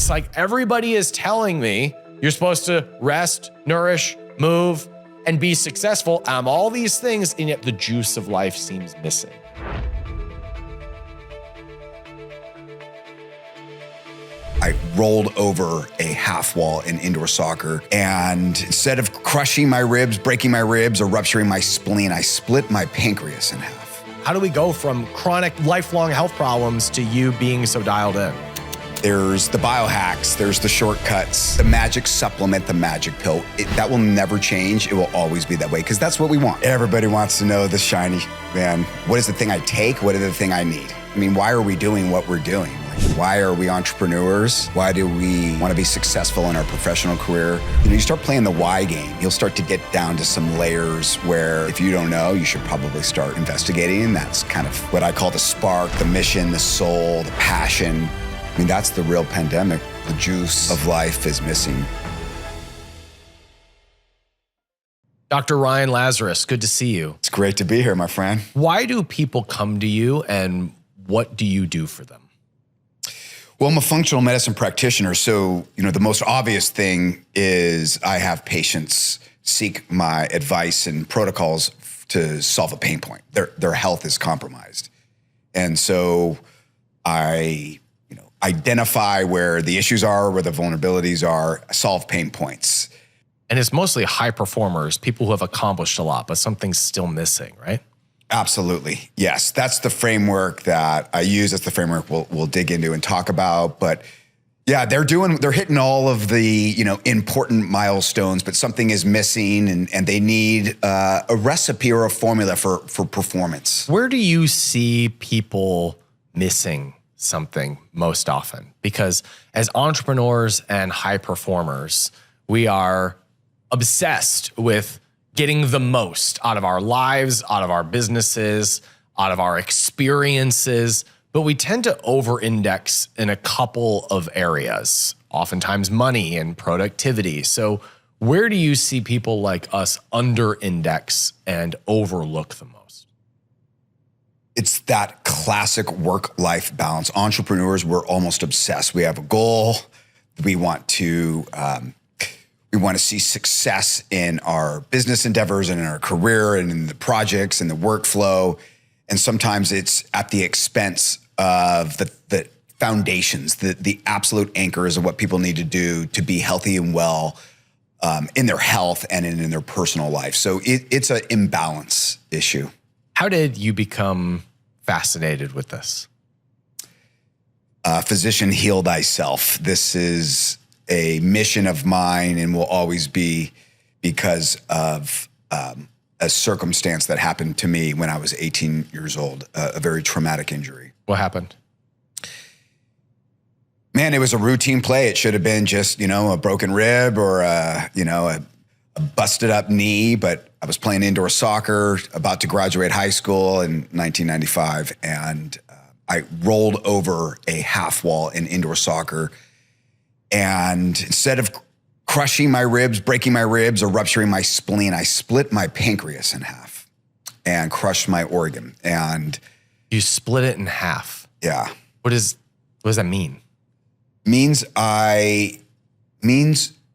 It's like everybody is telling me you're supposed to rest, nourish, move, and be successful. I'm all these things, and yet the juice of life seems missing. I rolled over a half wall in indoor soccer, and instead of crushing my ribs, breaking my ribs, or rupturing my spleen, I split my pancreas in half. How do we go from chronic, lifelong health problems to you being so dialed in? There's the biohacks, there's the shortcuts, the magic supplement, the magic pill. That will never change. It will always be that way, because that's what we want. Everybody wants to know the shiny, man, what is the thing I take? What is the thing I need? I mean, why are we doing what we're doing? Why are we entrepreneurs? Why do we want to be successful in our professional career? You start playing the why game, you'll start to get down to some layers where if you don't know, you should probably start investigating. And that's kind of what I call the spark, the mission, the soul, the passion. I mean, that's the real pandemic. The juice of life is missing. Dr. Ryan Lazarus, good to see you. It's great to be here, my friend. Why do people come to you, and what do you do for them? Well, I'm a functional medicine practitioner. So, the most obvious thing is I have patients seek my advice and protocols to solve a pain point. Their health is compromised. And so I identify where the issues are, where the vulnerabilities are, solve pain points. And it's mostly high performers, people who have accomplished a lot, but something's still missing, right? Absolutely. Yes. That's the framework that I use. That's the framework we'll dig into and talk about. But yeah, they're hitting all of the, important milestones, but something is missing and they need a recipe or a formula for performance. Where do you see people missing something most often? Because as entrepreneurs and high performers, we are obsessed with getting the most out of our lives, out of our businesses, out of our experiences, but we tend to over-index in a couple of areas, oftentimes money and productivity. So where do you see people like us under-index and overlook the most? It's that classic work-life balance. Entrepreneurs, we're almost obsessed. We have a goal. We want to see success in our business endeavors and in our career and in the projects and the workflow. And sometimes it's at the expense of the foundations, the absolute anchors of what people need to do to be healthy and well in their health and in their personal life. So it's an imbalance issue. How did you become fascinated with this? Physician, heal thyself. This is a mission of mine and will always be because of a circumstance that happened to me when I was 18 years old, a very traumatic injury. What happened? Man, it was a routine play. It should have been just, a broken rib or a busted up knee, but I was playing indoor soccer, about to graduate high school in 1995, and I rolled over a half wall in indoor soccer. And instead of crushing my ribs, breaking my ribs, or rupturing my spleen, I split my pancreas in half and crushed my organ. And you split it in half. Yeah. What does that mean? Means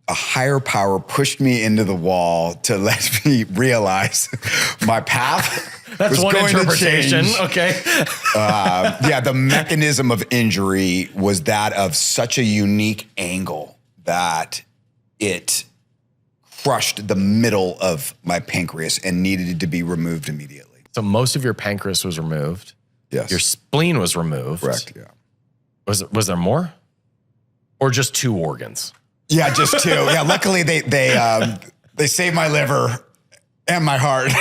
a higher power pushed me into the wall to let me realize my path. That's one interpretation. Okay. The mechanism of injury was that of such a unique angle that it crushed the middle of my pancreas and needed to be removed immediately. So most of your pancreas was removed. Yes. Your spleen was removed. Correct. Yeah. Was there more? Or just 2 organs? Yeah, just 2. Yeah. Luckily they saved my liver and my heart.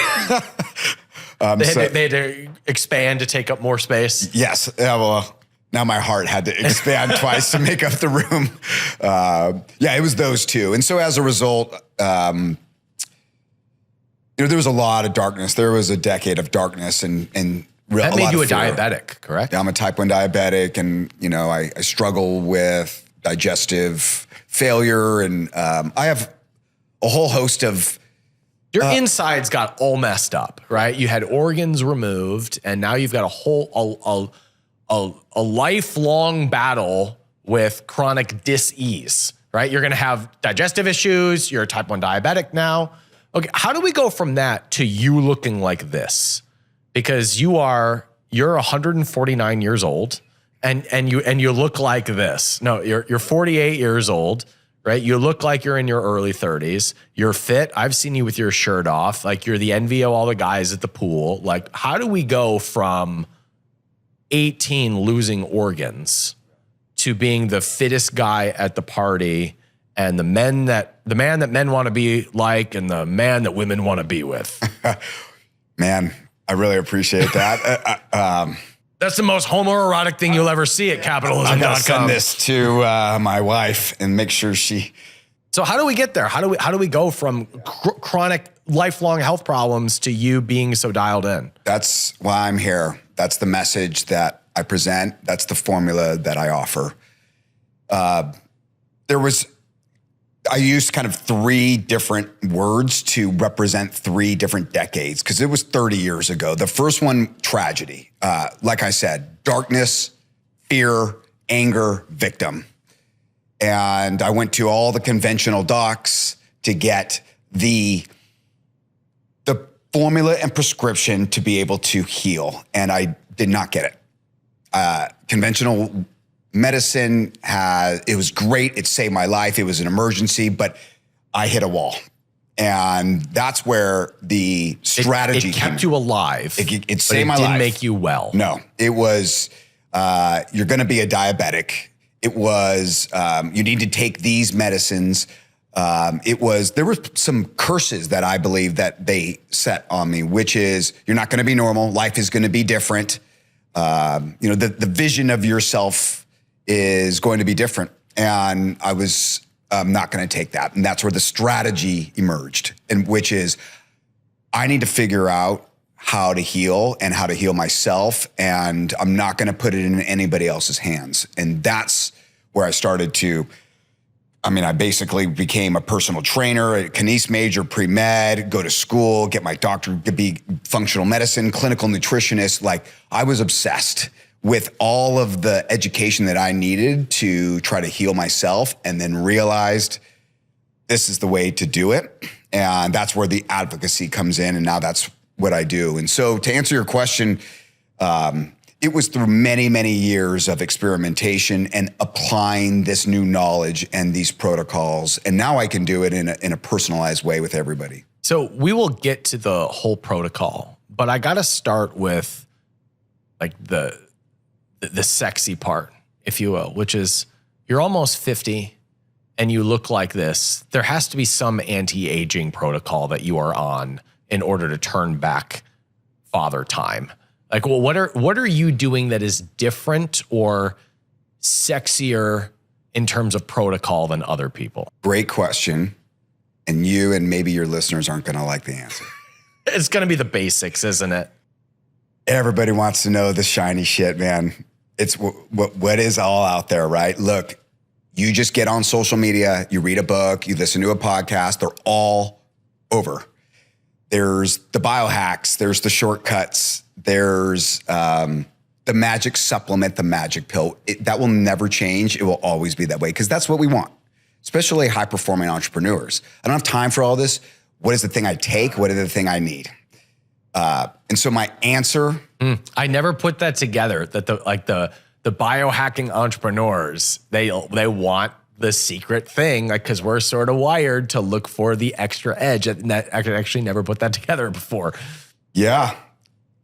They had to expand to take up more space? Yes. Well, now my heart had to expand twice to make up the room. It was those 2. And so as a result, there was a lot of darkness. There was a decade of darkness and that made you a diabetic, correct? Yeah, I'm a type 1 diabetic, and I struggle with digestive failure, and I have a whole host of your insides got all messed up, right? You had organs removed, and now you've got a lifelong battle with chronic dis-ease, right? You're going to have digestive issues. You're a type 1 diabetic now. Okay, how do we go from that to you looking like this? Because you're 149 years old and you look like this. No, you're 48 years old, right? You look like you're in your early 30s. You're fit. I've seen you with your shirt off. Like you're the envy of all the guys at the pool. Like how do we go from 18 losing organs to being the fittest guy at the party and the man that men want to be like and the man that women want to be with? Man, I really appreciate that. That's the most homoerotic thing you'll ever see at capitalism.com. I'm gonna send this to my wife and make sure she. So how do we get there? How do we go from chronic lifelong health problems to you being so dialed in? That's why I'm here. That's the message that I present. That's the formula that I offer. I used kind of 3 different words to represent 3 different decades because it was 30 years ago. The first one, tragedy. Like I said, darkness, fear, anger, victim. And I went to all the conventional docs to get the formula and prescription to be able to heal. And I did not get it. Conventional medicine it was great. It saved my life. It was an emergency, but I hit a wall. And that's where the strategy it kept you alive. It saved my life. It didn't make you well. No, it was, you're going to be a diabetic. It was, you need to take these medicines. There were some curses that I believe that they set on me, which is you're not going to be normal. Life is going to be different. The vision of yourself is going to be different. And I was not going to take that. And that's where the strategy emerged, and which is I need to figure out how to heal and how to heal myself. And I'm not going to put it in anybody else's hands. And that's where I started to, I basically became a personal trainer, a kines major, pre-med, go to school, get my doctorate, be functional medicine, clinical nutritionist. Like I was obsessed with all of the education that I needed to try to heal myself, and then realized this is the way to do it. And that's where the advocacy comes in. And now that's what I do. And so to answer your question, it was through many, many years of experimentation and applying this new knowledge and these protocols. And now I can do it in a personalized way with everybody. So we will get to the whole protocol, but I got to start with like the sexy part, if you will, which is you're almost 50 and you look like this. There has to be some anti-aging protocol that you are on in order to turn back father time. Like, well, what are you doing that is different or sexier in terms of protocol than other people? Great question. And you and maybe your listeners aren't going to like the answer. It's going to be the basics, isn't it? Everybody wants to know the shiny shit, man. It's what is all out there, right? Look, you just get on social media, you read a book, you listen to a podcast, they're all over. There's the biohacks, there's the shortcuts, there's the magic supplement, the magic pill. That will never change. It will always be that way because that's what we want, especially high-performing entrepreneurs. I don't have time for all this. What is the thing I take? What is the thing I need? And so my answer... I never put that together, that the biohacking entrepreneurs, they want the secret thing, like, because we're sort of wired to look for the extra edge. And that, I could actually never put that together before. Yeah.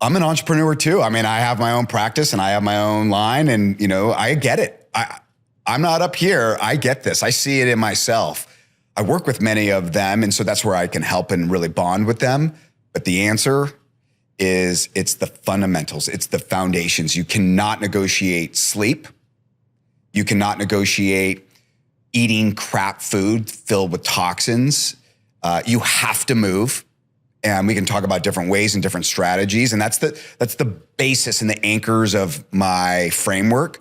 I'm an entrepreneur too. I have my own practice and I have my own line, and I get it. I'm not up here. I get this. I see it in myself. I work with many of them, and so that's where I can help and really bond with them. But the answer is it's the fundamentals. It's the foundations. You cannot negotiate sleep. You cannot negotiate eating crap food filled with toxins. You have to move. And we can talk about different ways and different strategies. And that's the basis and the anchors of my framework.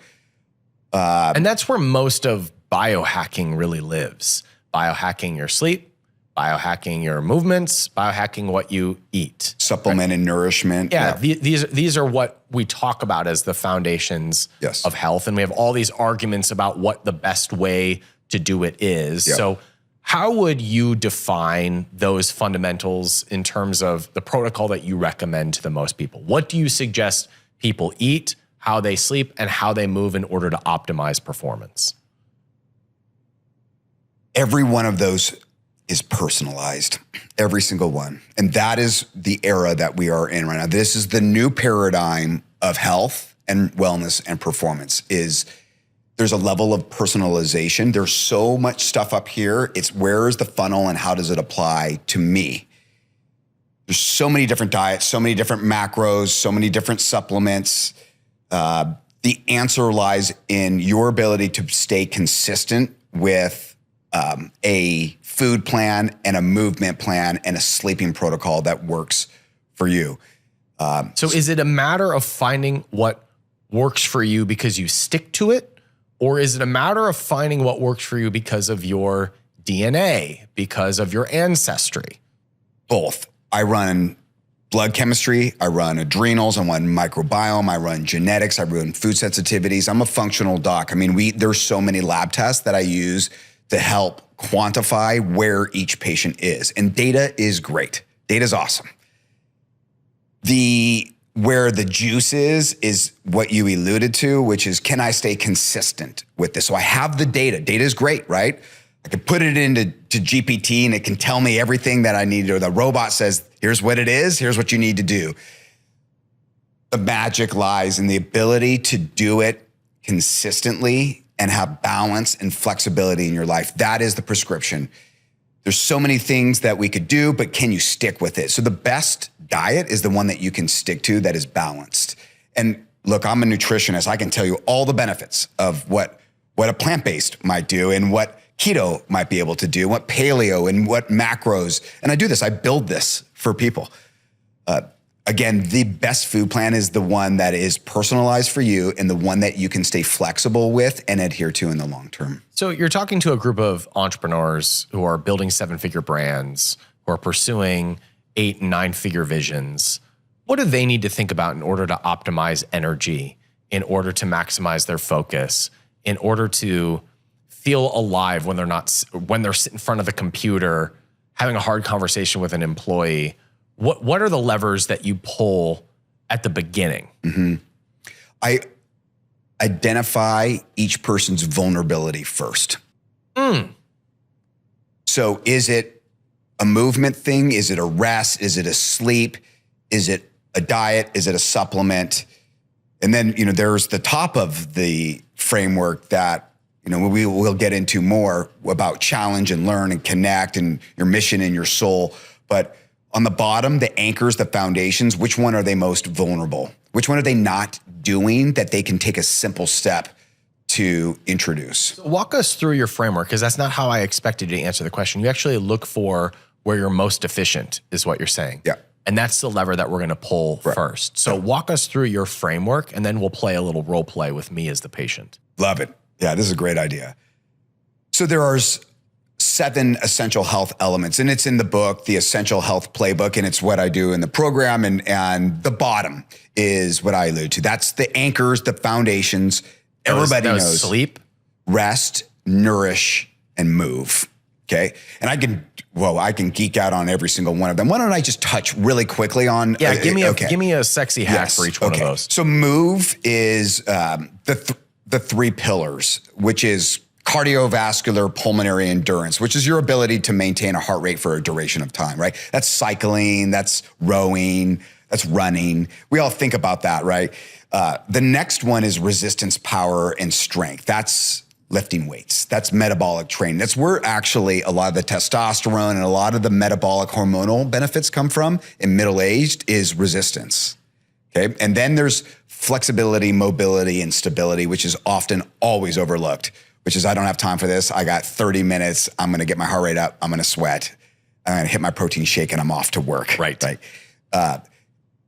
And that's where most of biohacking really lives. Biohacking your sleep, biohacking your movements, biohacking what you eat. Supplement and nourishment. Yeah, these are what we talk about as the foundations of health. And we have all these arguments about what the best way to do it is. Yep. So how would you define those fundamentals in terms of the protocol that you recommend to the most people? What do you suggest people eat, how they sleep, and how they move in order to optimize performance? Every one of those is personalized, every single one. And that is the era that we are in right now. This is the new paradigm of health and wellness and performance. There's a level of personalization. There's so much stuff up here. It's where is the funnel and how does it apply to me? There's so many different diets, so many different macros, so many different supplements. The answer lies in your ability to stay consistent with a food plan and a movement plan and a sleeping protocol that works for you. So is it a matter of finding what works for you because you stick to it? Or is it a matter of finding what works for you because of your DNA, because of your ancestry? Both. I run blood chemistry, I run adrenals, I run microbiome, I run genetics, I run food sensitivities. I'm a functional doc. I mean, there's so many lab tests that I use to help quantify where each patient is. And data is great. Data is awesome. Where the juice is what you alluded to, which is, can I stay consistent with this? So I have the data. Data is great, right? I can put it into GPT and it can tell me everything that I need to, or the robot says, here's what it is, here's what you need to do. The magic lies in the ability to do it consistently and have balance and flexibility in your life. That is the prescription. There's so many things that we could do, but can you stick with it? So the best diet is the one that you can stick to that is balanced. And look, I'm a nutritionist. I can tell you all the benefits of what a plant-based might do and what keto might be able to do, what paleo and what macros. And I do this, I build this for people. Again, the best food plan is the one that is personalized for you and the one that you can stay flexible with and adhere to in the long term. So you're talking to a group of entrepreneurs who are building 7-figure brands, who are pursuing 8 and 9-figure visions. What do they need to think about in order to optimize energy, in order to maximize their focus, in order to feel alive when they're sitting in front of the computer, having a hard conversation with an employee? What are the levers that you pull at the beginning? Mm-hmm. I identify each person's vulnerability first. So is it a movement thing? Is it a rest? Is it a sleep? Is it a diet? Is it a supplement? And then, there's the top of the framework that, we will get into more about challenge and learn and connect and your mission and your soul. But on the bottom, the anchors, the foundations, which one are they most vulnerable? Which one are they not doing that they can take a simple step to introduce? Walk us through your framework, because that's not how I expected you to answer the question. You actually look for where you're most efficient, is what you're saying. Yeah. And that's the lever that we're going to pull first. So walk us through your framework, and then we'll play a little role play with me as the patient. Love it. Yeah, this is a great idea. So there are 7 essential health elements, and it's in the book, the Essential Health Playbook, and it's what I do in the program. And the bottom is what I allude to. That's the anchors, the foundations. Everybody knows sleep, rest, nourish, and move. Okay. And I can geek out on every single one of them. Why don't I just touch really quickly on? Yeah, give me a sexy hack for each one of those. So move is the 3 pillars, which is cardiovascular pulmonary endurance, which is your ability to maintain a heart rate for a duration of time, right? That's cycling, that's rowing, that's running. We all think about that, right? The next one is resistance, power, and strength. That's lifting weights. That's metabolic training. That's where actually a lot of the testosterone and a lot of the metabolic hormonal benefits come from in middle-aged is resistance. Okay. And then there's flexibility, mobility, and stability, which is often always overlooked, which is I don't have time for this. I got 30 minutes. I'm going to get my heart rate up. I'm going to sweat. I'm going to hit my protein shake and I'm off to work. Right.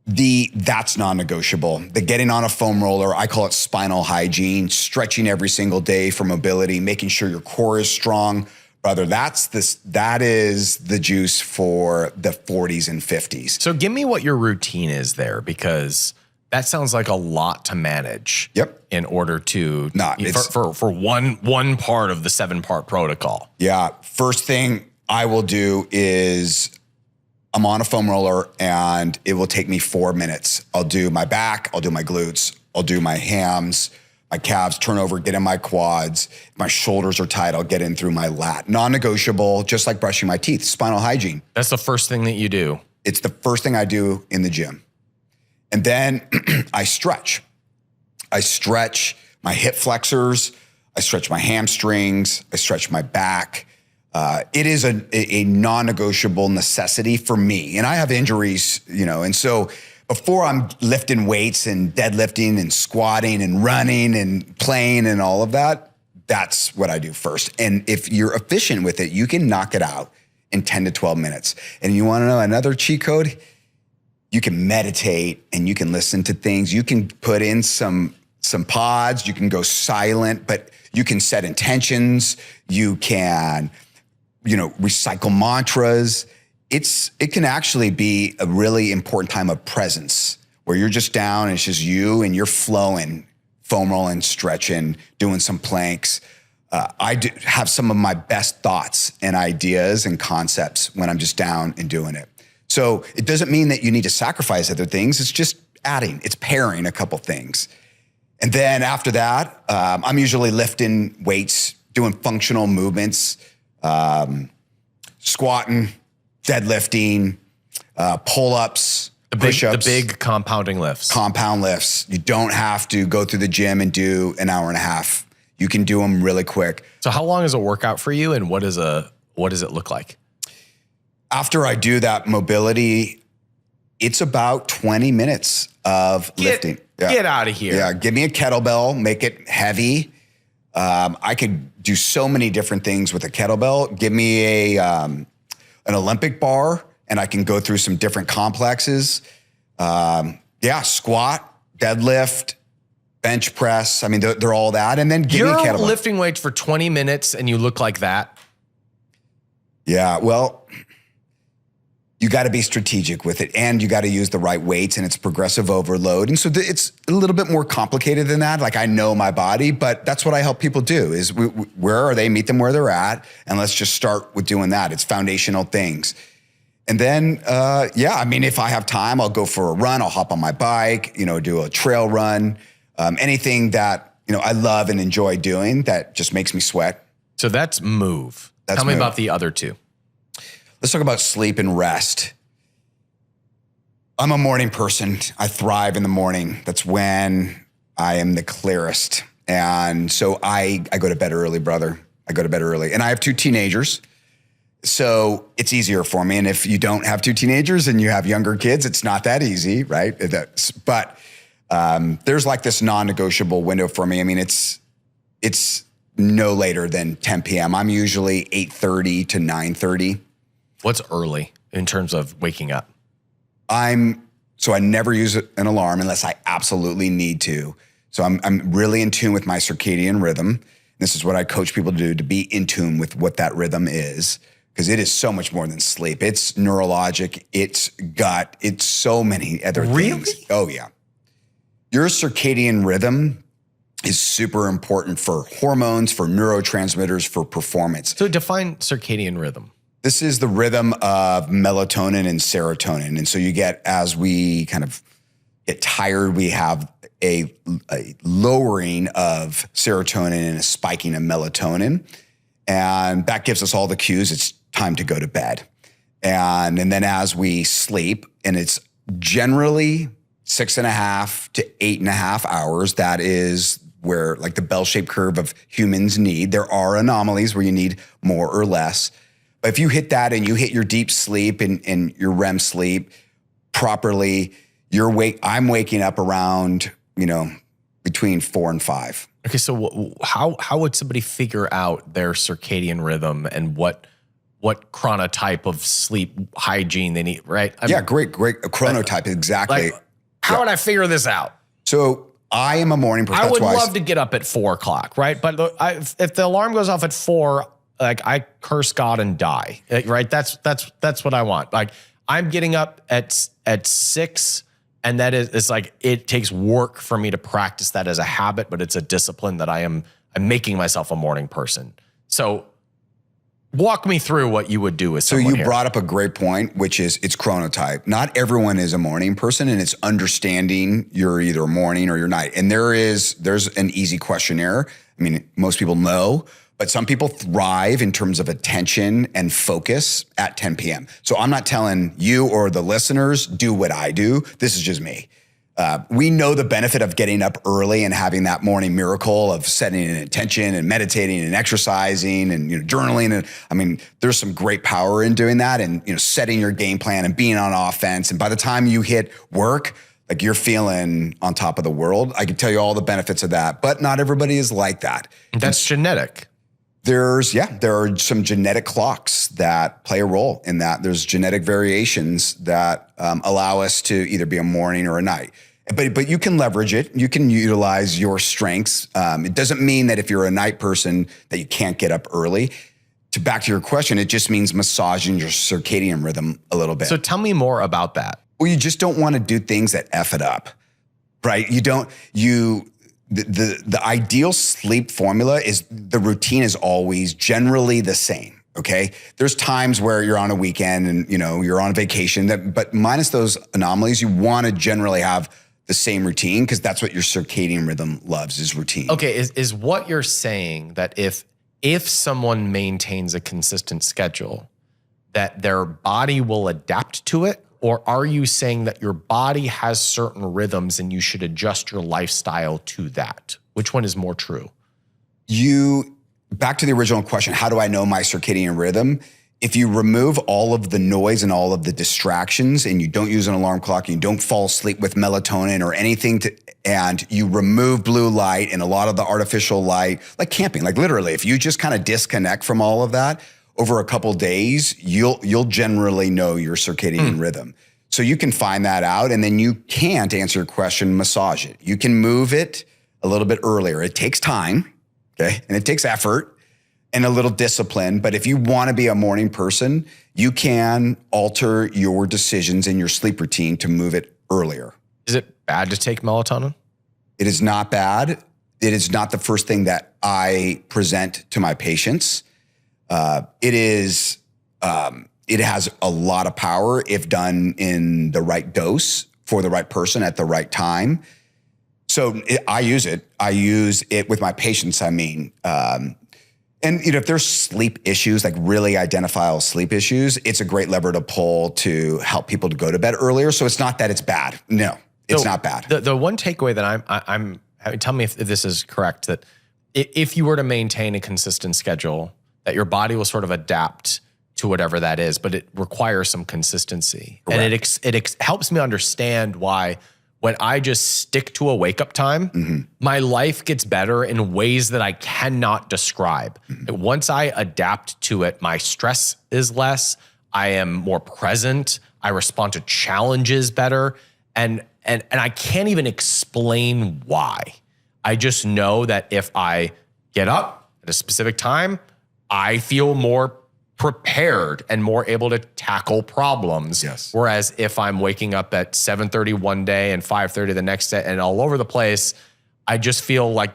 That's non-negotiable. The getting on a foam roller, I call it spinal hygiene, stretching every single day for mobility, making sure your core is strong, Brother, that is the juice for the 40s and 50s. So give me what your routine is there, because that sounds like a lot to manage. Yep. In order to for one part of the 7-part protocol. Yeah. First thing I will do is I'm on a foam roller and it will take me 4 minutes. I'll do my back, I'll do my glutes, I'll do my hams, my calves, turn over, get in my quads. If my shoulders are tight, I'll get in through my lat. Non-negotiable, just like brushing my teeth, spinal hygiene. That's the first thing that you do. It's the first thing I do in the gym. And then I stretch. I stretch my hip flexors. I stretch my hamstrings. I stretch my back. It is a non-negotiable necessity for me. And I have injuries, and so before I'm lifting weights and deadlifting and squatting and running and playing and all of that, that's what I do first. And if you're efficient with it, you can knock it out in 10 to 12 minutes. And you want to know another cheat code? You can meditate and you can listen to things. You can put in some pods. You can go silent, but you can set intentions. You can, recycle mantras. It can actually be a really important time of presence where you're just down and it's just you and you're flowing, foam rolling, stretching, doing some planks. I have some of my best thoughts and ideas and concepts when I'm just down and doing it. So it doesn't mean that you need to sacrifice other things. It's just adding, it's pairing a couple things. And then after that, I'm usually lifting weights, doing functional movements, squatting, deadlifting, pull-ups, push-ups. The big compounding lifts. Compound lifts. You don't have to go through the gym and do an hour and a half. You can do them really quick. So how long is a workout for you, and what does it look like? After I do that mobility, it's about 20 minutes of lifting. Get out of here. Yeah, give me a kettlebell, make it heavy. I could do so many different things with a kettlebell. Give me an Olympic bar, and I can go through some different complexes. Squat, deadlift, bench press. I mean, they're all that. And then give me a kettlebell. You're lifting weights for 20 minutes and you look like that? Yeah, well, you got to be strategic with it, and you got to use the right weights, and it's progressive overload. And so it's a little bit more complicated than that. Like, I know my body, but that's what I help people do is where are they? Meet them where they're at. And let's just start with doing that. It's foundational things. And then, if I have time, I'll go for a run. I'll hop on my bike, do a trail run, anything that, I love and enjoy doing that just makes me sweat. So that's move. Tell me about the other two. Let's talk about sleep and rest. I'm a morning person. I thrive in the morning. That's when I am the clearest. And so I go to bed early, brother. I go to bed early. And I have 2 teenagers. So it's easier for me. And if you don't have 2 teenagers and you have younger kids, it's not that easy, right? But there's like this non-negotiable window for me. I mean, it's no later than 10 p.m. I'm usually 8:30 to 9:30. What's early in terms of waking up? So I never use an alarm unless I absolutely need to. So I'm really in tune with my circadian rhythm. This is what I coach people to do, to be in tune with what that rhythm is, because it is so much more than sleep. It's neurologic, it's gut, it's so many other things. Really? Oh yeah. Your circadian rhythm is super important for hormones, for neurotransmitters, for performance. So define circadian rhythm. This is the rhythm of melatonin and serotonin. And so you get, as we kind of get tired, we have a lowering of serotonin and a spiking of melatonin. And that gives us all the cues. It's time to go to bed. And then as we sleep, and it's generally 6.5 to 8.5 hours, that is where like the bell-shaped curve of humans need. There are anomalies where you need more or less. But if you hit that and you hit your deep sleep and your REM sleep properly, I'm waking up around, between 4 and 5. Okay, so how would somebody figure out their circadian rhythm and what chronotype of sleep hygiene they need, right? Great. A chronotype, exactly. How would I figure this out? So I am a morning person. I would love to get up at 4 o'clock, right? But if the alarm goes off at 4, like I curse God and die, right? That's what I want. Like I'm getting up at 6, and that is, it's like, it takes work for me to practice that as a habit, but it's a discipline that I'm making myself a morning person. So walk me through what you would do with someone. So you brought up a great point, which is it's chronotype. Not everyone is a morning person, and it's understanding you're either morning or you're night. And there's an easy questionnaire. I mean, most people know, but some people thrive in terms of attention and focus at 10 p.m. So I'm not telling you or the listeners, do what I do. This is just me. We know the benefit of getting up early and having that morning miracle of setting an intention and meditating and exercising and journaling. And I mean, there's some great power in doing that, and setting your game plan and being on offense. And by the time you hit work, like you're feeling on top of the world. I can tell you all the benefits of that, but not everybody is like that. That's genetic. There are some genetic clocks that play a role in that. There's genetic variations that allow us to either be a morning or a night. But you can leverage it. You can utilize your strengths. It doesn't mean that if you're a night person that you can't get up early. Back to your question, it just means massaging your circadian rhythm a little bit. So tell me more about that. Well, you just don't want to do things that F it up, right? The ideal sleep formula is the routine is always generally the same. Okay. There's times where you're on a weekend and you're on vacation, but minus those anomalies, you want to generally have the same routine, because that's what your circadian rhythm loves, is routine. Okay. Is what you're saying that if someone maintains a consistent schedule, that their body will adapt to it? Or are you saying that your body has certain rhythms and you should adjust your lifestyle to that? Which one is more true? Back to the original question, how do I know my circadian rhythm? If you remove all of the noise and all of the distractions, and you don't use an alarm clock, and you don't fall asleep with melatonin or anything, and you remove blue light and a lot of the artificial light, like camping, like literally, if you just kind of disconnect from all of that over a couple of days, you'll generally know your circadian rhythm. So you can find that out, and then you can, to answer your question, massage it. You can move it a little bit earlier. It takes time, okay? And it takes effort and a little discipline. But if you want to be a morning person, you can alter your decisions in your sleep routine to move it earlier. Is it bad to take melatonin? It is not bad. It is not the first thing that I present to my patients. It has a lot of power if done in the right dose for the right person at the right time. So I use it. I use it with my patients. I mean, and if there's sleep issues, like really identifiable sleep issues, it's a great lever to pull to help people to go to bed earlier. So it's not that it's bad. No, it's not bad. The one takeaway that I'm tell me if this is correct, that if you were to maintain a consistent schedule, that your body will sort of adapt to whatever that is, but it requires some consistency. Correct. And it helps me understand why when I just stick to a wake up time, my life gets better in ways that I cannot describe. Once I adapt to it, my stress is less. I am more present. I respond to challenges better. And I can't even explain why. I just know that if I get up at a specific time, I feel more prepared and more able to tackle problems. Yes. Whereas if I'm waking up at 7:30 one day and 5:30 the next day and all over the place, I just feel like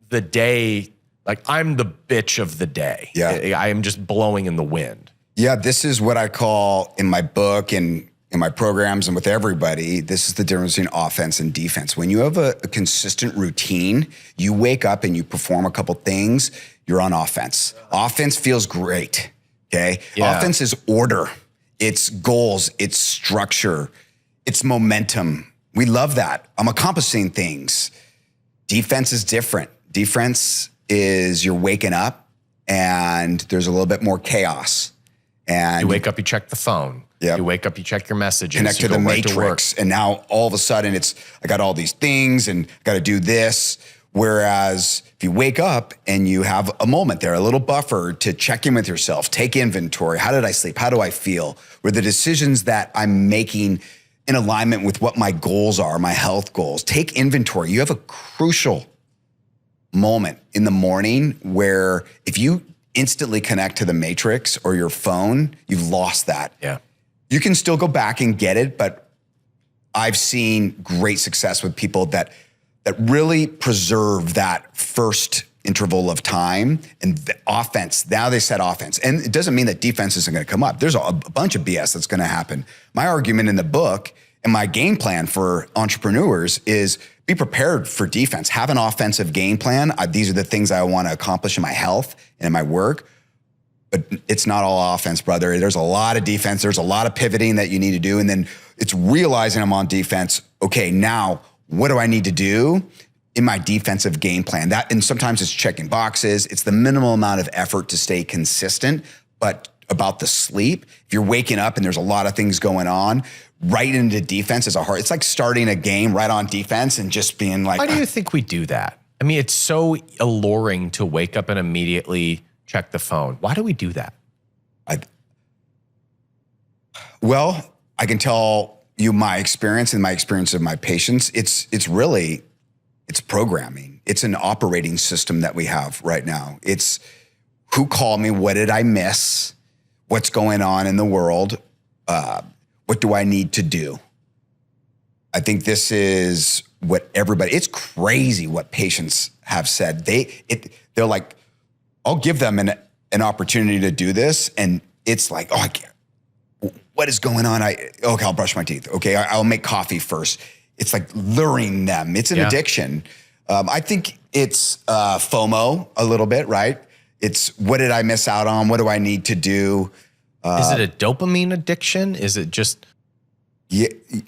the day, like I'm the bitch of the day. Yeah. I am just blowing in the wind. Yeah, this is what I call in my book and in my programs and with everybody, this is the difference between offense and defense. When you have a consistent routine, you wake up and you perform a couple things, you're on offense. Offense feels great. Okay. Yeah. Offense is order. It's goals. It's structure. It's momentum. We love that. I'm accomplishing things. Defense is different. Defense is you're waking up and there's a little bit more chaos. And you wake up, you check the phone. Yep. You wake up, you check your messages. Connect to the matrix. And now all of a sudden I got all these things and got to do this. Whereas if you wake up and you have a moment there, a little buffer to check in with yourself, take inventory. How did I sleep? How do I feel? Were the decisions that I'm making in alignment with what my goals are, my health goals? Take inventory. You have a crucial moment in the morning where if you instantly connect to the matrix or your phone, you've lost that. Yeah. You can still go back and get it, but I've seen great success with people that really preserve that first interval of time and the offense. Now they set offense. And it doesn't mean that defense isn't going to come up. There's a bunch of BS that's going to happen. My argument in the book and my game plan for entrepreneurs is be prepared for defense. Have an offensive game plan. These are the things I want to accomplish in my health and in my work. But it's not all offense, brother. There's a lot of defense. There's a lot of pivoting that you need to do. And then it's realizing I'm on defense. Okay, now what do I need to do in my defensive game plan? And sometimes it's checking boxes. It's the minimal amount of effort to stay consistent. But about the sleep, if you're waking up and there's a lot of things going on, right into defense is it's like starting a game right on defense and just being like. Why do you think we do that? I mean, it's so alluring to wake up and immediately check the phone. Why do we do that? Well, I can tell you my experience and my experience of my patients. It's programming. It's an operating system that we have right now. It's who called me? What did I miss? What's going on in the world? What do I need to do? I think this is what it's crazy what patients have said. They're like, I'll give them an opportunity to do this. And it's like, oh, I can't. What is going on? Okay, I'll brush my teeth. Okay, I'll make coffee first. It's like luring them. It's an addiction. I think it's FOMO a little bit, right? It's what did I miss out on? What do I need to do? Is it a dopamine addiction? Is it just? Yeah,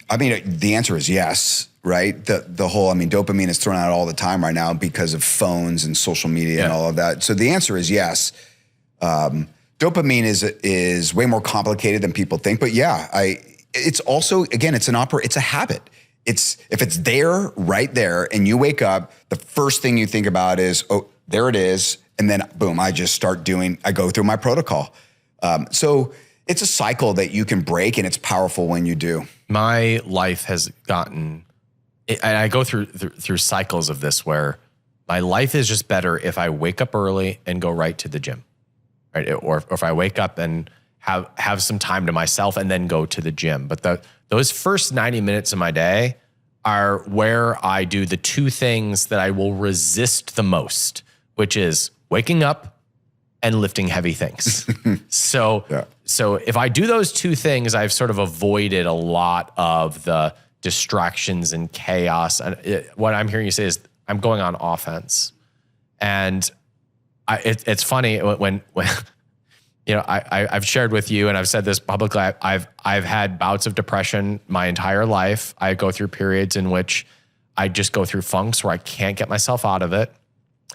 I mean, the answer is yes, right? The whole, dopamine is thrown out all the time right now because of phones and social media and all of that. So the answer is yes. Dopamine is way more complicated than people think, but it's also, again, it's a habit. If it's there, right there, and you wake up, the first thing you think about is, oh, there it is. And then boom, I go through my protocol. So it's a cycle that you can break, and it's powerful when you do. My life has gotten, and I go through cycles of this where my life is just better if I wake up early and go right to the gym, right? Or if I wake up and have some time to myself and then go to the gym. But those first 90 minutes of my day are where I do the two things that I will resist the most, which is waking up and lifting heavy things. So if I do those two things, I've sort of avoided a lot of the distractions and chaos. And what I'm hearing you say is I'm going on offense. And it's funny when I've shared with you, and I've said this publicly, I've had bouts of depression my entire life. I go through periods in which I just go through funks where I can't get myself out of it.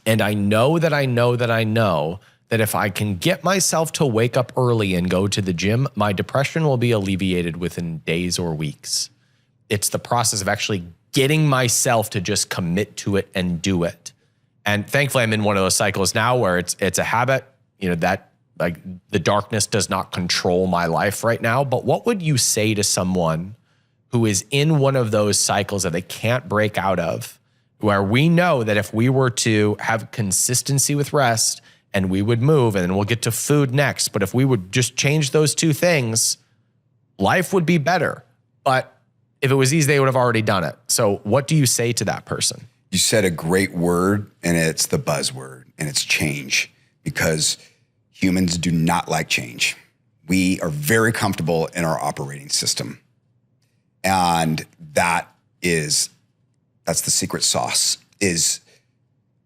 And I know that if I can get myself to wake up early and go to the gym, my depression will be alleviated within days or weeks. It's the process of actually getting myself to just commit to it and do it. And thankfully, I'm in one of those cycles now where it's a habit, that like the darkness does not control my life right now. But what would you say to someone who is in one of those cycles that they can't break out of, where we know that if we were to have consistency with rest and we would move, and then we'll get to food next, but if we would just change those two things, life would be better. But if it was easy, they would have already done it. So what do you say to that person? You said a great word, and it's the buzzword, and it's change, because humans do not like change. We are very comfortable in our operating system. And that's the secret sauce, is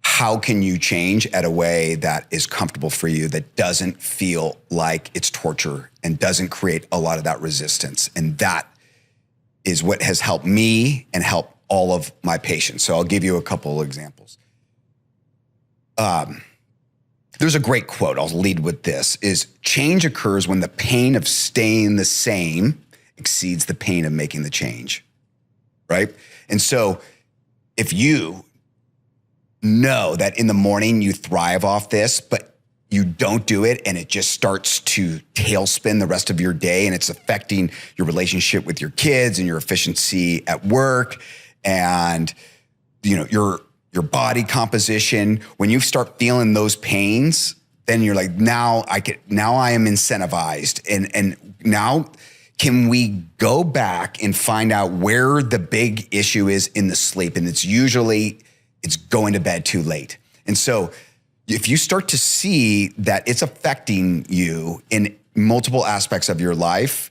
how can you change at a way that is comfortable for you, that doesn't feel like it's torture and doesn't create a lot of that resistance. And that is what has helped me and helped all of my patients. So I'll give you a couple of examples. There's a great quote, I'll lead with this, is change occurs when the pain of staying the same exceeds the pain of making the change, right? And so if you know that in the morning you thrive off this, but you don't do it and it just starts to tailspin the rest of your day, and it's affecting your relationship with your kids and your efficiency at work and your body composition, when you start feeling those pains, then you're like, now I am incentivized. And now can we go back and find out where the big issue is in the sleep? And it's going to bed too late. And so if you start to see that it's affecting you in multiple aspects of your life,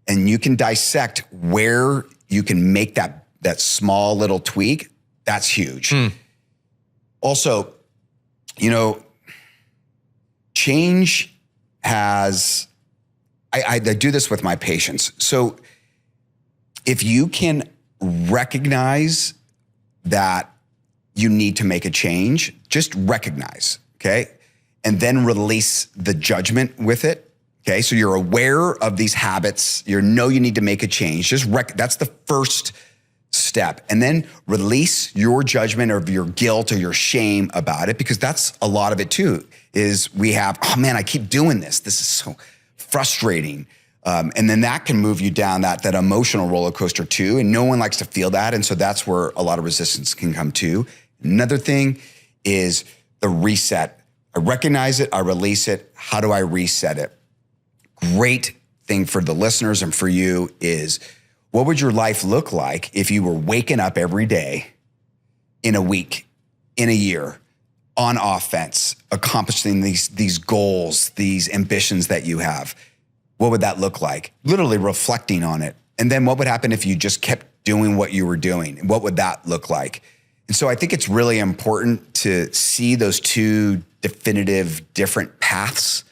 and you can dissect where you can make that small little tweak, that's huge. Also, change has, I do this with my patients. So if you can recognize that you need to make a change, just recognize, okay? And then release the judgment with it. Okay, so you're aware of these habits. You need to make a change. That's the first step. And then release your judgment of your guilt or your shame about it, because that's a lot of it too, is we have, oh man, I keep doing this. This is so frustrating. And then that can move you down that emotional roller coaster too. And no one likes to feel that. And so that's where a lot of resistance can come too. Another thing is the reset. I recognize it, I release it. How do I reset it? Great thing for the listeners and for you is, what would your life look like if you were waking up every day in a week, in a year, on offense, accomplishing these goals, these ambitions that you have? What would that look like? Literally reflecting on it. And then what would happen if you just kept doing what you were doing? What would that look like? And so I think it's really important to see those two definitive different paths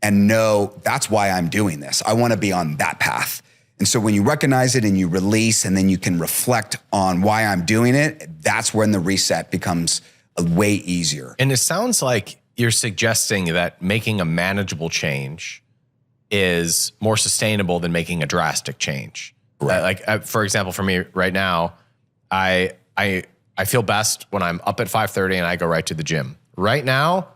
and know that's why I'm doing this. I want to be on that path. And so when you recognize it and you release, and then you can reflect on why I'm doing it, that's when the reset becomes way easier. And it sounds like you're suggesting that making a manageable change is more sustainable than making a drastic change. Right. For example, for me right now, I feel best when I'm up at 5:30 and I go right to the gym. Right now,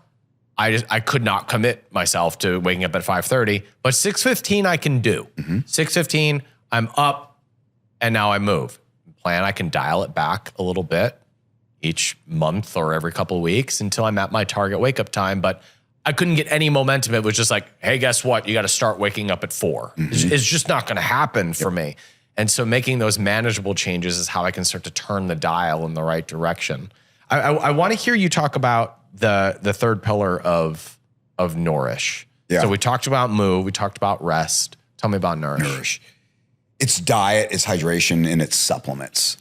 I could not commit myself to waking up at 5:30, but 6:15 I can do. 6:15, I'm up, and now I move. Plan I can dial it back a little bit each month or every couple of weeks until I'm at my target wake up time. But I couldn't get any momentum. It was just like, hey, guess what? You got to start waking up at 4. It's just not going to happen for me. And so making those manageable changes is how I can start to turn the dial in the right direction. I want to hear you talk about the third pillar of Nourish. Yeah. So we talked about move, we talked about rest. Tell me about Nourish. It's diet, it's hydration, and it's supplements.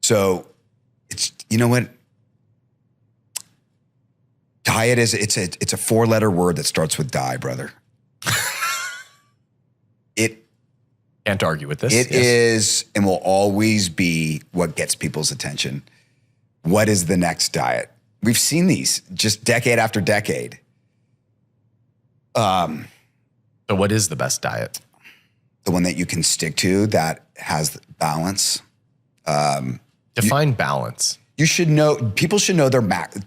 So it's, you know what? Diet is, it's a 4-letter word that starts with die, brother. Can't argue with this. It is and will always be what gets people's attention. What is the next diet? We've seen these just decade after decade. So what is the best diet? The one that you can stick to that has balance. Define balance. You should know, people should know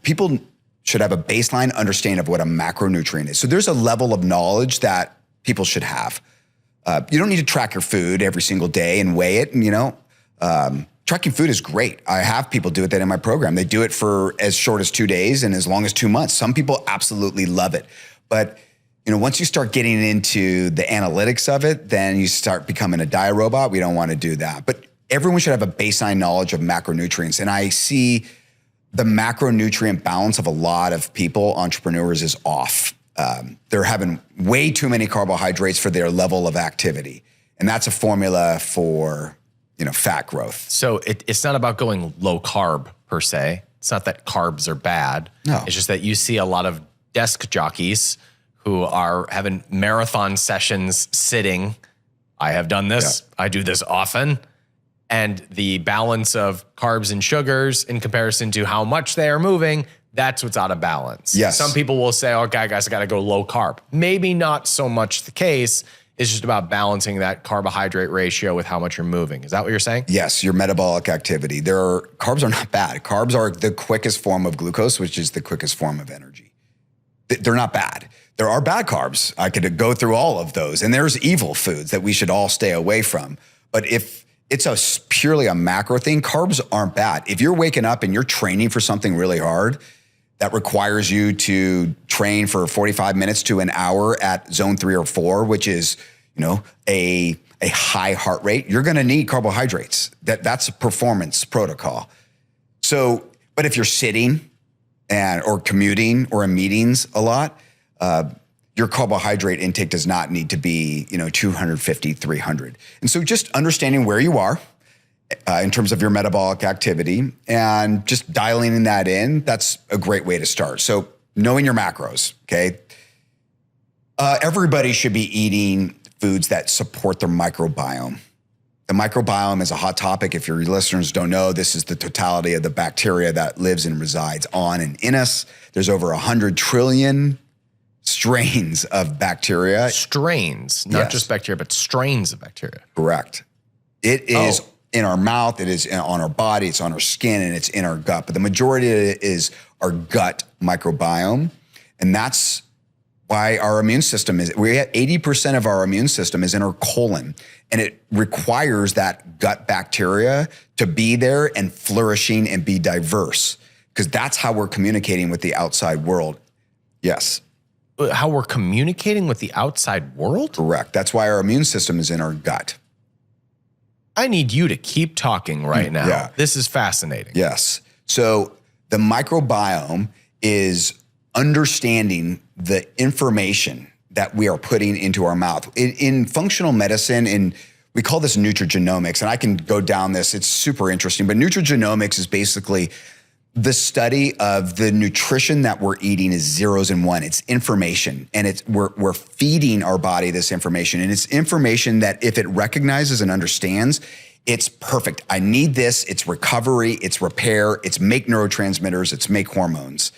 people should have a baseline understanding of what a macronutrient is. So there's a level of knowledge that people should have. You don't need to track your food every single day and weigh it. And, tracking food is great. I have people do that in my program. They do it for as short as 2 days and as long as 2 months. Some people absolutely love it. But, once you start getting into the analytics of it, then you start becoming a diet robot. We don't want to do that. But everyone should have a baseline knowledge of macronutrients. And I see the macronutrient balance of a lot of people, entrepreneurs, is off. They're having way too many carbohydrates for their level of activity. And that's a formula for, fat growth. So it's not about going low carb per se. It's not that carbs are bad. No. It's just that you see a lot of desk jockeys who are having marathon sessions sitting. I have done this. Yeah. I do this often. And the balance of carbs and sugars in comparison to how much they are moving, that's what's out of balance. Yes. Some people will say, okay, guys, I got to go low carb. Maybe not so much the case. It's just about balancing that carbohydrate ratio with how much you're moving. Is that what you're saying? Yes, your metabolic activity. Carbs are not bad. Carbs are the quickest form of glucose, which is the quickest form of energy. They're not bad. There are bad carbs. I could go through all of those. And there's evil foods that we should all stay away from. But if it's purely a macro thing, carbs aren't bad. If you're waking up and you're training for something really hard, that requires you to train for 45 minutes to an hour at zone 3 or 4, which is, a high heart rate, you're going to need carbohydrates. That's a performance protocol. So, but if you're sitting or commuting or in meetings a lot, your carbohydrate intake does not need to be, 250, 300. And so just understanding where you are in terms of your metabolic activity and just dialing that in, that's a great way to start. So knowing your macros, okay? Everybody should be eating foods that support their microbiome. The microbiome is a hot topic. If your listeners don't know, this is the totality of the bacteria that lives and resides on and in us. There's over 100 trillion strains of bacteria. Strains, not just bacteria, but strains of bacteria. Correct. It is in our mouth, it is on our body, it's on our skin, and it's in our gut. But the majority of it is our gut microbiome. And that's why our immune system is, 80% of our immune system is in our colon. And it requires that gut bacteria to be there and flourishing and be diverse, because that's how we're communicating with the outside world. Yes. How we're communicating with the outside world? Correct. That's why our immune system is in our gut. I need you to keep talking right now. Yeah. This is fascinating. Yes. So the microbiome is understanding the information that we are putting into our mouth. In functional medicine, we call this nutrigenomics, and I can go down this. It's super interesting. But nutrigenomics is basically the study of the nutrition that we're eating is zeros and one. It's information, and we're feeding our body this information, and it's information that if it recognizes and understands, it's perfect. I need this. It's recovery. It's repair. It's make neurotransmitters. It's make hormones.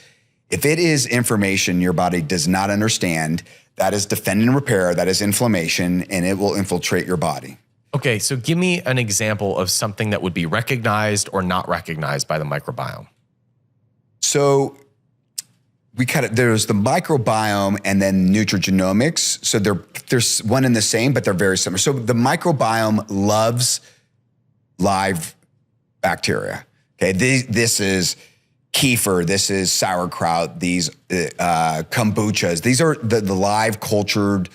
If it is information your body does not understand, that is defend and repair. That is inflammation, and it will infiltrate your body. Okay, so give me an example of something that would be recognized or not recognized by the microbiome. So there's the microbiome and then nutrigenomics. So there's one and the same, but they're very similar. So the microbiome loves live bacteria. Okay, this is kefir, this is sauerkraut, these kombuchas. These are the live cultured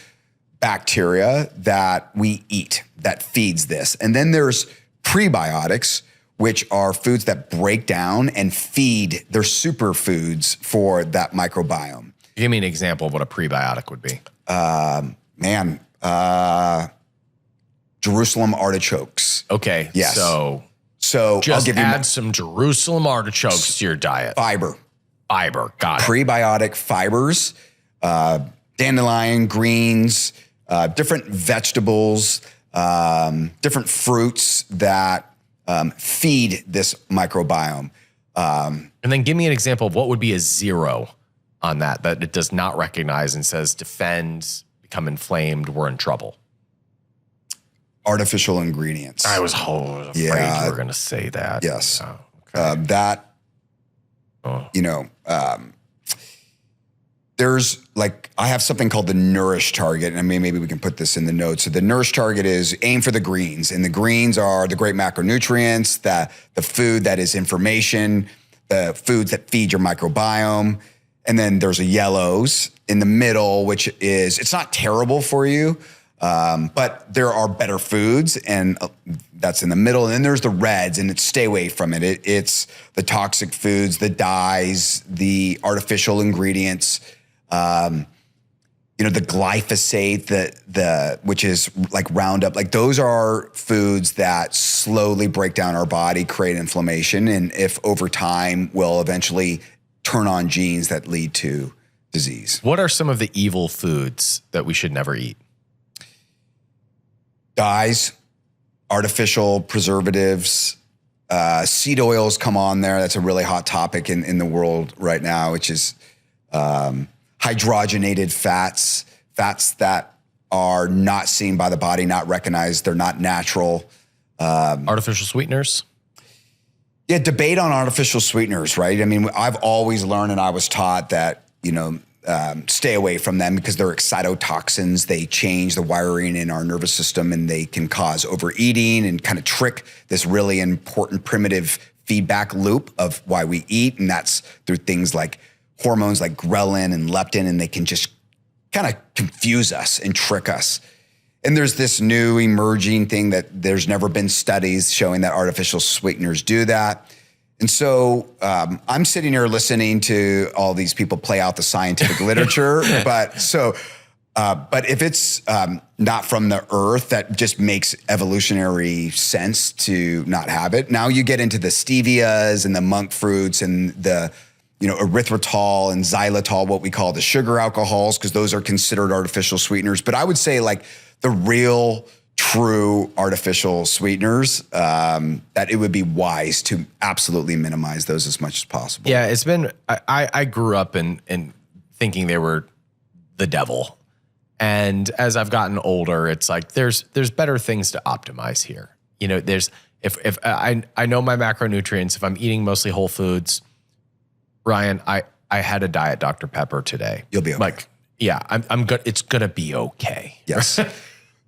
bacteria that we eat that feeds this. And then there's prebiotics, which are foods that break down and feed. They're superfoods for that microbiome. Give me an example of what a prebiotic would be. Jerusalem artichokes. Okay, yes. So just I'll give you add some Jerusalem artichokes to your diet. Fiber, got it. Prebiotic fibers, dandelion, greens, different vegetables, different fruits that feed this microbiome. And then give me an example of what would be a zero on that it does not recognize and says defend, become inflamed, we're in trouble. Artificial ingredients. I was afraid you were going to say that. Yes. Oh, okay. There's I have something called the Nourish target, and maybe we can put this in the notes. So the Nourish target is aim for the greens, and the greens are the great macronutrients, the food that is information, the foods that feed your microbiome. And then there's a yellows in the middle, which is, it's not terrible for you, but there are better foods, and that's in the middle. And then there's the reds, and stay away from it. It's the toxic foods, the dyes, the artificial ingredients, the glyphosate, which is like Roundup. Those are foods that slowly break down our body, create inflammation, and if over time will eventually turn on genes that lead to disease. What are some of the evil foods that we should never eat? Dyes, artificial preservatives, seed oils come on there. That's a really hot topic in the world right now, which is hydrogenated fats that are not seen by the body, not recognized. They're not natural. Artificial sweeteners? Yeah, debate on artificial sweeteners, right? I mean, I've always learned and I was taught that, stay away from them because they're excitotoxins. They change the wiring in our nervous system, and they can cause overeating and kind of trick this really important primitive feedback loop of why we eat. And that's through things like hormones like ghrelin and leptin, and they can just kind of confuse us and trick us. And there's this new emerging thing that there's never been studies showing that artificial sweeteners do that. And so I'm sitting here listening to all these people play out the scientific literature, but if it's not from the earth, that just makes evolutionary sense to not have it. Now you get into the stevias and the monk fruits and the erythritol and xylitol, what we call the sugar alcohols, because those are considered artificial sweeteners. But I would say like the real true artificial sweeteners, that it would be wise to absolutely minimize those as much as possible. Yeah, it's been, I grew up in thinking they were the devil. And as I've gotten older, it's like, there's better things to optimize here. If I know my macronutrients, if I'm eating mostly whole foods, Ryan, I had a diet Dr. Pepper today. You'll be okay. Like, yeah, I'm good. It's going to be okay. Yes.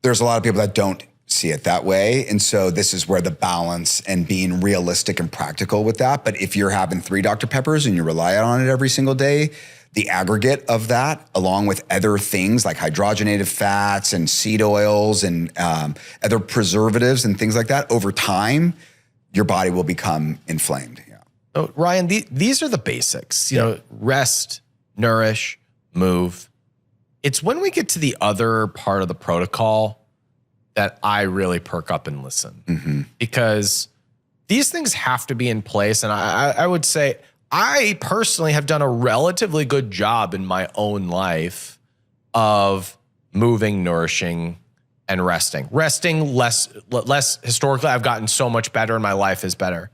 There's a lot of people that don't see it that way. And so this is where the balance and being realistic and practical with that. But if you're having 3 Dr. Peppers and you rely on it every single day, the aggregate of that, along with other things like hydrogenated fats and seed oils and other preservatives and things like that, over time, your body will become inflamed. Yeah. Oh, Ryan, these are the basics. Rest, nourish, move. It's when we get to the other part of the protocol that I really perk up and listen, because these things have to be in place. And I would say I personally have done a relatively good job in my own life of moving, nourishing, and resting. Resting less historically. I've gotten so much better and my life is better.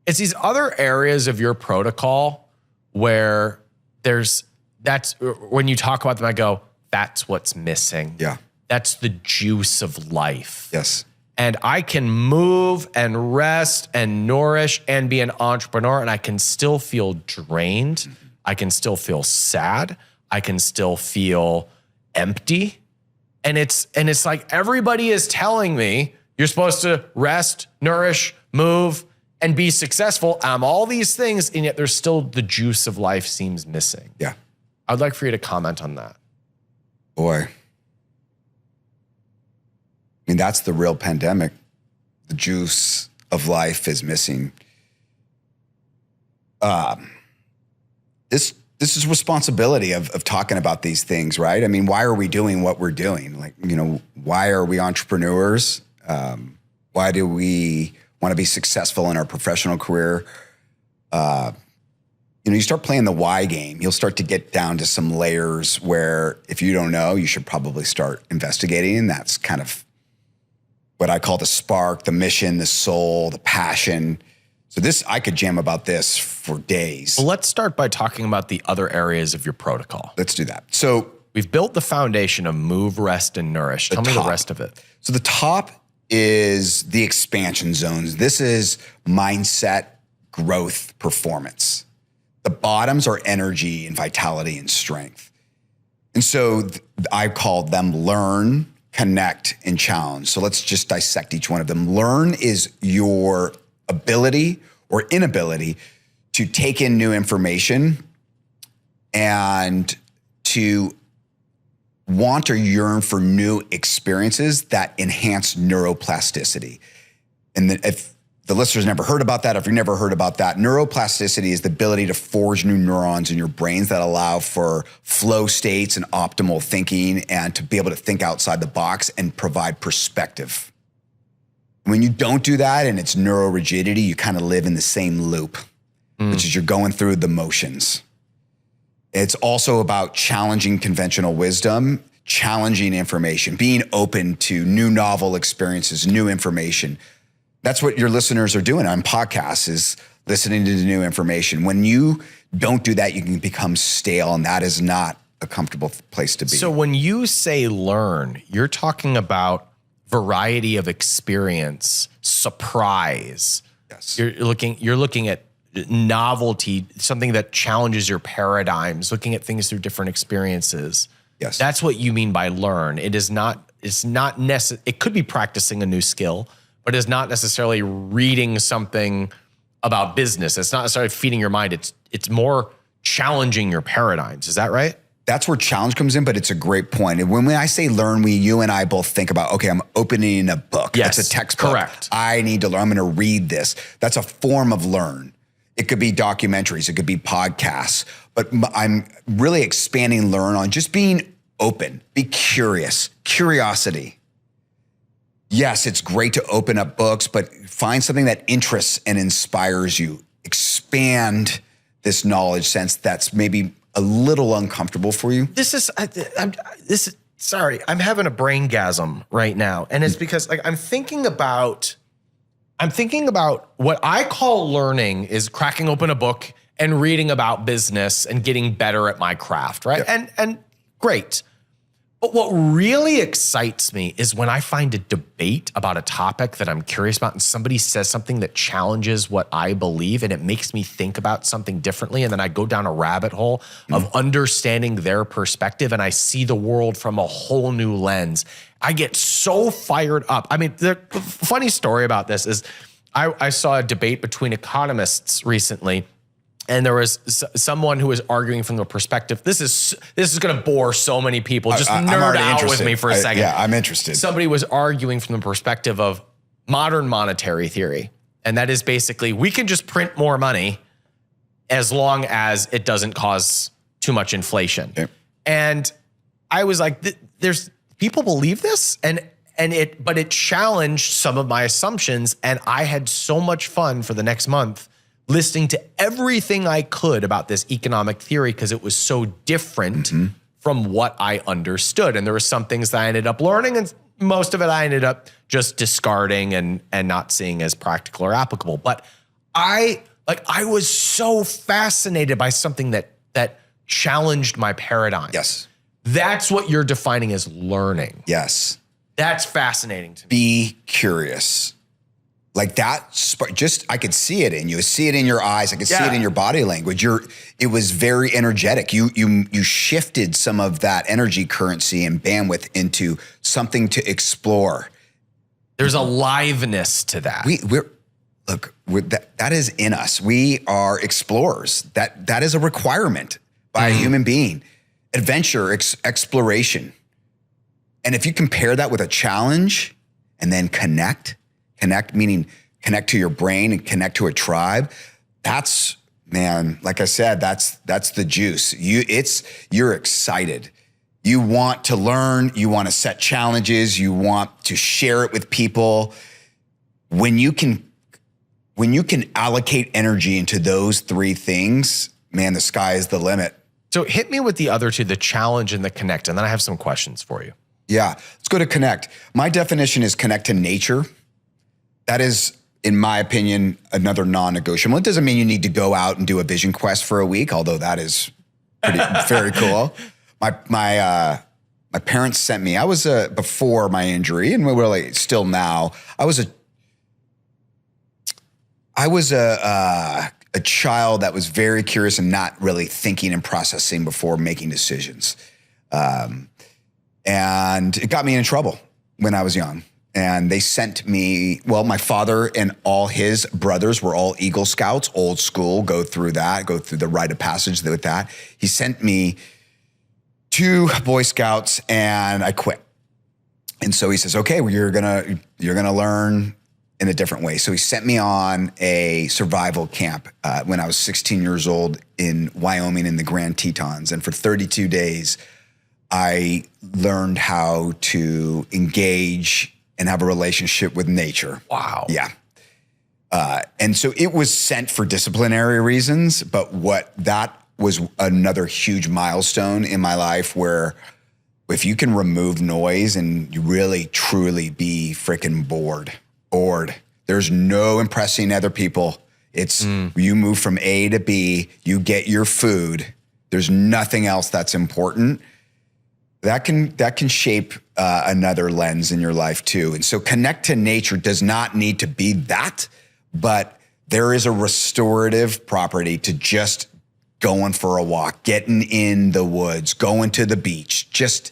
It's these other areas of your protocol where that's when you talk about them, I go, that's what's missing. Yeah. That's the juice of life. Yes. And I can move and rest and nourish and be an entrepreneur, and I can still feel drained. I can still feel sad. I can still feel empty. And it's like everybody is telling me you're supposed to rest, nourish, move, and be successful. I'm all these things, and yet there's still the juice of life seems missing. Yeah. I'd like for you to comment on that. Boy. I mean, that's the real pandemic. The juice of life is missing. This is responsibility of talking about these things, right? I mean, why are we doing what we're doing? Like, why are we entrepreneurs? Why do we want to be successful in our professional career? You start playing the why game, you'll start to get down to some layers where if you don't know, you should probably start investigating. And that's kind of what I call the spark, the mission, the soul, the passion. So I could jam about this for days. Well, let's start by talking about the other areas of your protocol. Let's do that. So we've built the foundation of move, rest, and nourish. Tell me the rest of it. So the top is the expansion zones. This is mindset, growth, performance. The bottoms are energy and vitality and strength. And so I called them learn, connect, and challenge. So let's just dissect each one of them. Learn is your ability or inability to take in new information and to want or yearn for new experiences that enhance neuroplasticity. And if the listeners never heard about that, if you've never heard about that, neuroplasticity is the ability to forge new neurons in your brains that allow for flow states and optimal thinking and to be able to think outside the box and provide perspective. When you don't do that and it's neurorigidity, you kind of live in the same loop, which is you're going through the motions. It's also about challenging conventional wisdom, challenging information, being open to new novel experiences, new information. That's what your listeners are doing on podcasts, is listening to the new information. When you don't do that, you can become stale, and that is not a comfortable place to be. So when you say learn, you're talking about variety of experience, surprise. Yes. You're looking at novelty, something that challenges your paradigms, looking at things through different experiences. Yes. That's what you mean by learn. It's not necessary. It could be practicing a new skill, but it's not necessarily reading something about business. It's not necessarily feeding your mind. It's more challenging your paradigms. Is that right? That's where challenge comes in, but it's a great point. And when I say learn, you and I both think about, okay, I'm opening a book. Yes, it's a textbook. correct. I need to learn. I'm going to read this. That's a form of learn. It could be documentaries. It could be podcasts. But I'm really expanding learn on just being open. Be curious. Curiosity. Yes, it's great to open up books, but find something that interests and inspires you. Expand this knowledge sense that's maybe a little uncomfortable for you. Sorry, I'm having a braingasm right now. And it's because like I'm thinking about what I call learning is cracking open a book and reading about business and getting better at my craft, right? Yep. And great. But what really excites me is when I find a debate about a topic that I'm curious about and somebody says something that challenges what I believe and it makes me think about something differently. And then I go down a rabbit hole of understanding their perspective and I see the world from a whole new lens. I get so fired up. I mean, the funny story about this is I saw a debate between economists recently. And there was someone who was arguing from the perspective, this is going to bore so many people. Just nerd out with me for a second. Yeah, I'm interested. Somebody was arguing from the perspective of modern monetary theory. And that is basically, we can just print more money as long as it doesn't cause too much inflation. Okay. And I was like, there's people believe this? But it challenged some of my assumptions. And I had so much fun for the next month listening to everything I could about this economic theory because it was so different from what I understood. And there were some things that I ended up learning and most of it I ended up just discarding and not seeing as practical or applicable. But I was so fascinated by something that challenged my paradigm. Yes. That's what you're defining as learning. Yes. That's fascinating to me. Be curious. Like that, I could see it in you. I see it in your eyes. I could see it in your body language. It was very energetic. You shifted some of that energy currency and bandwidth into something to explore. There's a liveness to that. That is in us. We are explorers. That is a requirement by a human being. Adventure, exploration. And if you compare that with a challenge and then connect meaning connect to your brain and connect to a tribe. That's, man, like I said, that's the juice. You're excited. You want to learn, you want to set challenges, you want to share it with people. When you can allocate energy into those three things, man, the sky is the limit. So hit me with the other two, the challenge and the connect, and then I have some questions for you. Yeah, let's go to connect. My definition is connect to nature. That is, in my opinion, another non-negotiable. It doesn't mean you need to go out and do a vision quest for a week, although that is very cool. My parents sent me. I was before my injury, and we're like still now. I was a child that was very curious and not really thinking and processing before making decisions, and it got me in trouble when I was young. And they sent me, my father and all his brothers were all Eagle Scouts, old school, go through the rite of passage with that. He sent me to Boy Scouts and I quit. And so he says, okay, well, you're gonna learn in a different way. So he sent me on a survival camp when I was 16 years old in Wyoming in the Grand Tetons. And for 32 days, I learned how to engage and have a relationship with nature. Wow. Yeah. And so it was sent for disciplinary reasons, but that was another huge milestone in my life where if you can remove noise and you really, truly be freaking bored, there's no impressing other people. It's you move from A to B, you get your food. There's nothing else that's important. That can shape another lens in your life too. And so connect to nature does not need to be that, but there is a restorative property to just going for a walk, getting in the woods, going to the beach. Just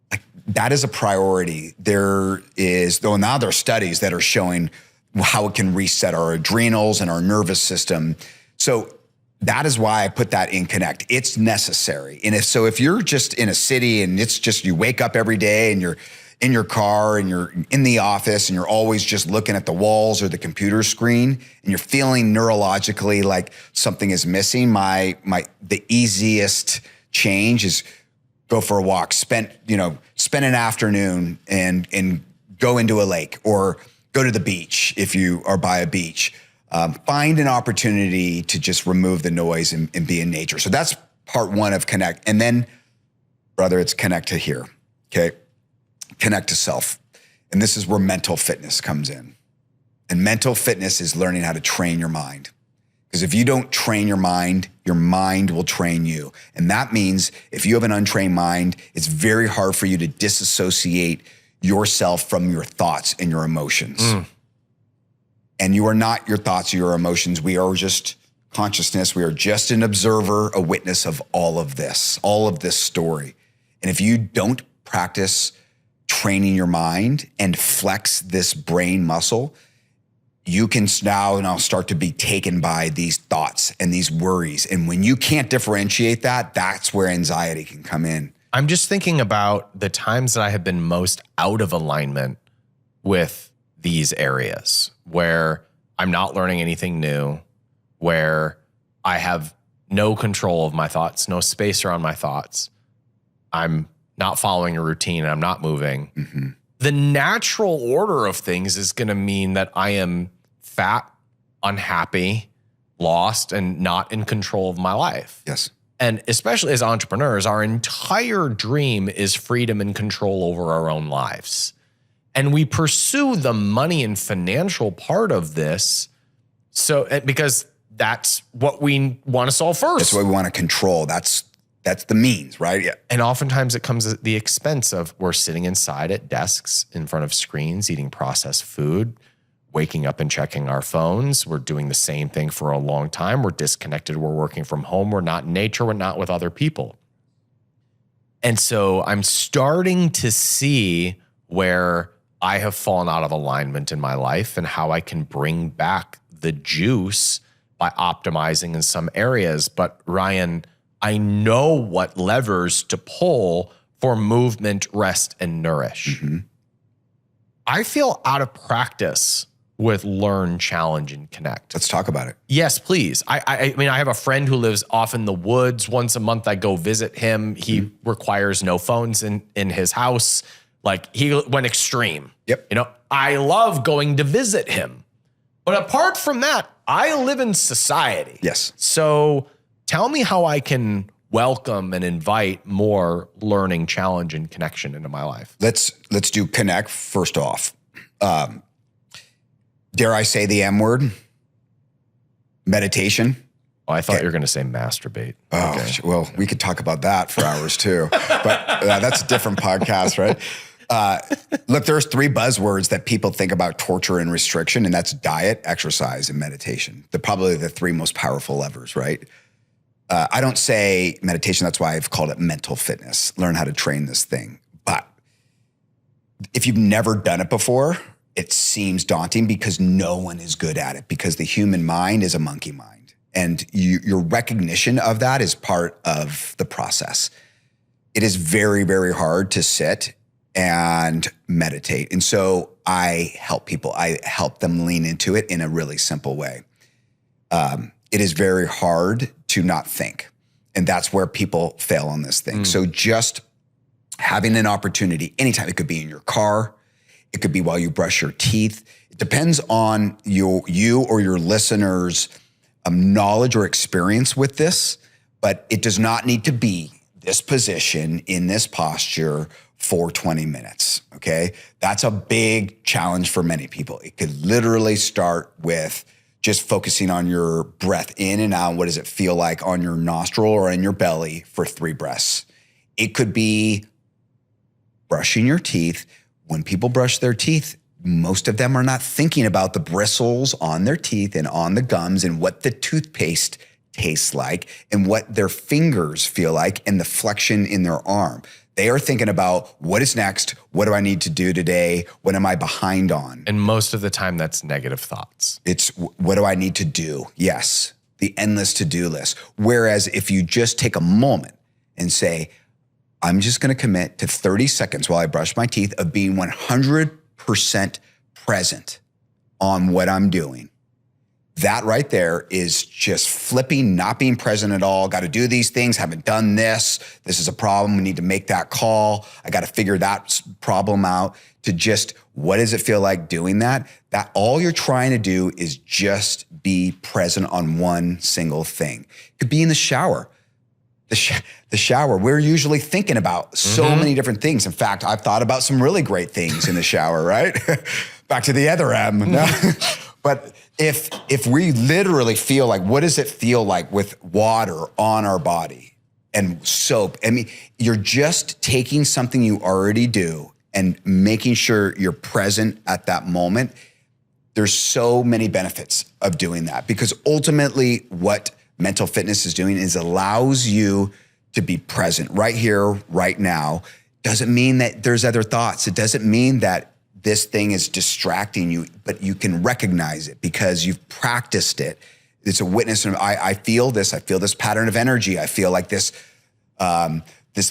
like that is a priority. Now there are studies that are showing how it can reset our adrenals and our nervous system. So that is why I put that in connect. It's necessary. And if you're just in a city and it's just, you wake up every day and you're in your car and you're in the office and you're always just looking at the walls or the computer screen and you're feeling neurologically like something is missing, the easiest change is go for a walk, spend an afternoon and go into a lake or go to the beach if you are by a beach. Find an opportunity to just remove the noise and be in nature. So that's part one of connect. And then, brother, it's connect to here, okay? Connect to self. And this is where mental fitness comes in. And mental fitness is learning how to train your mind. Because if you don't train your mind will train you. And that means if you have an untrained mind, it's very hard for you to disassociate yourself from your thoughts and your emotions. And you are not your thoughts or your emotions. We are just consciousness. We are just an observer, a witness of all of this story. And if you don't practice training your mind and flex this brain muscle, you can now start to be taken by these thoughts and these worries. And when you can't differentiate that, that's where anxiety can come in. I'm just thinking about the times that I have been most out of alignment with these areas where I'm not learning anything new, where I have no control of my thoughts, no space around my thoughts. I'm not following a routine and I'm not moving. Mm-hmm. The natural order of things is going to mean that I am fat, unhappy, lost, and not in control of my life. Yes. And especially as entrepreneurs, our entire dream is freedom and control over our own lives. And we pursue the money and financial part of this because that's what we want to solve first. That's what we want to control. That's the means, right? Yeah. And oftentimes it comes at the expense of we're sitting inside at desks in front of screens, eating processed food, waking up and checking our phones. We're doing the same thing for a long time. We're disconnected. We're working from home. We're not in nature. We're not with other people. And so I'm starting to see where I have fallen out of alignment in my life and how I can bring back the juice by optimizing in some areas. But Ryan, I know what levers to pull for movement, rest, and nourish. Mm-hmm. I feel out of practice with learn, challenge, and connect. Let's talk about it. Yes, please. I mean, I have a friend who lives off in the woods. Once a month, I go visit him. He requires no phones in his house. Like, he went extreme. Yep. I love going to visit him. But apart from that, I live in society. Yes. So tell me how I can welcome and invite more learning, challenge, and connection into my life. Let's do connect first off. Dare I say the M word? Meditation. Oh, I thought you were going to say masturbate. Oh, okay. Well, we could talk about that for hours too, but that's a different podcast, right? Look, there's 3 buzzwords that people think about torture and restriction, and that's diet, exercise, and meditation. They're probably the 3 most powerful levers, right? I don't say meditation. That's why I've called it mental fitness. Learn how to train this thing. But if you've never done it before, it seems daunting because no one is good at it, because the human mind is a monkey mind. And your recognition of that is part of the process. It is very, very hard to sit and meditate. And so I help people. I help them lean into it in a really simple way. It is very hard to not think. And that's where people fail on this thing. So just having an opportunity anytime, it could be in your car, it could be while you brush your teeth. It depends on you or your listeners' knowledge or experience with this, but it does not need to be this position in this posture for 20 minutes, okay? That's a big challenge for many people. It could literally start with just focusing on your breath in and out. What does it feel like on your nostril or in your belly for 3 breaths? It could be brushing your teeth. When people brush their teeth, most of them are not thinking about the bristles on their teeth and on the gums and what the toothpaste tastes like and what their fingers feel like and the flexion in their arm. They are thinking about what is next? What do I need to do today? What am I behind on? And most of the time that's negative thoughts. It's what do I need to do? Yes. the endless to-do list. Whereas if you just take a moment and say, I'm just going to commit to 30 seconds while I brush my teeth of being 100% present on what I'm doing. That right there is just flipping, not being present at all. Got to do these things, haven't done this. This is a problem. We need to make that call. I got to figure that problem out. To just, what does it feel like doing that? That all you're trying to do is just be present on one single thing. It could be in the shower. The shower, we're usually thinking about so many different things. In fact, I've thought about some really great things in the shower, right? Back to the other M. No? But if we literally feel like, what does it feel like with water on our body and soap? I mean, you're just taking something you already do and making sure you're present at that moment. There's so many benefits of doing that, because ultimately what mental fitness is doing is allows you to be present right here, right now. Doesn't mean that there's other thoughts. It doesn't mean that this thing is distracting you, but you can recognize it because you've practiced it. It's a witness. I feel this pattern of energy. I feel like this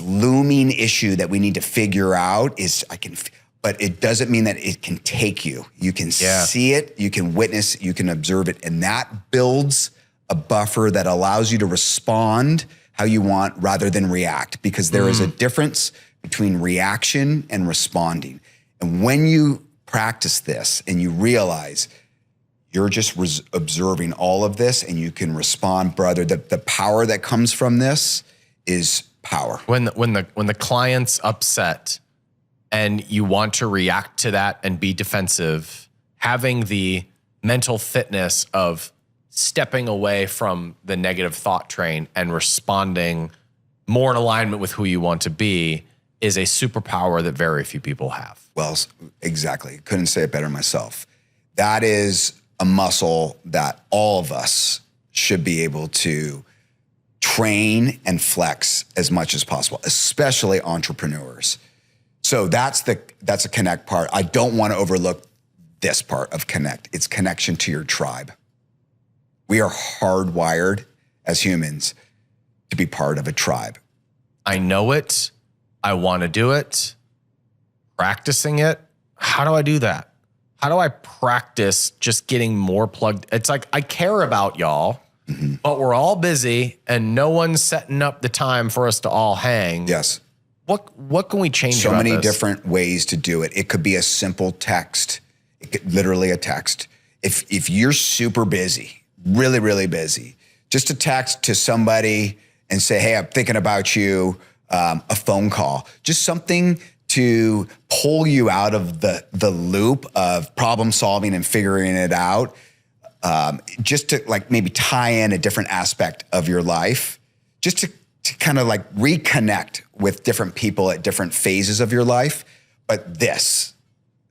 looming issue that we need to figure out but it doesn't mean that it can take you. You can see it, you can witness, you can observe it. And that builds a buffer that allows you to respond how you want rather than react, because there is a difference between reaction and responding. And when you practice this and you realize you're just observing all of this and you can respond, brother, the power that comes from this is power. When the client's upset and you want to react to that and be defensive, having the mental fitness of stepping away from the negative thought train and responding more in alignment with who you want to be is a superpower that very few people have. Well, exactly. Couldn't say it better myself. That is a muscle that all of us should be able to train and flex as much as possible, especially entrepreneurs. So that's a connect part. I don't want to overlook this part of connect. It's connection to your tribe. We are hardwired as humans to be part of a tribe. I know it. I want to do it. Practicing it. How do I do that? How do I practice just getting more plugged? It's like, I care about y'all, but we're all busy and no one's setting up the time for us to all hang. Yes. What can we change So about many this? different ways to do it. It could be a simple text. It could literally a text. If you're super busy, really, really busy, just a text to somebody and say, hey, I'm thinking about you, a phone call, just something to pull you out of the loop of problem solving and figuring it out, just to like maybe tie in a different aspect of your life, just to kind of like reconnect with different people at different phases of your life. But this,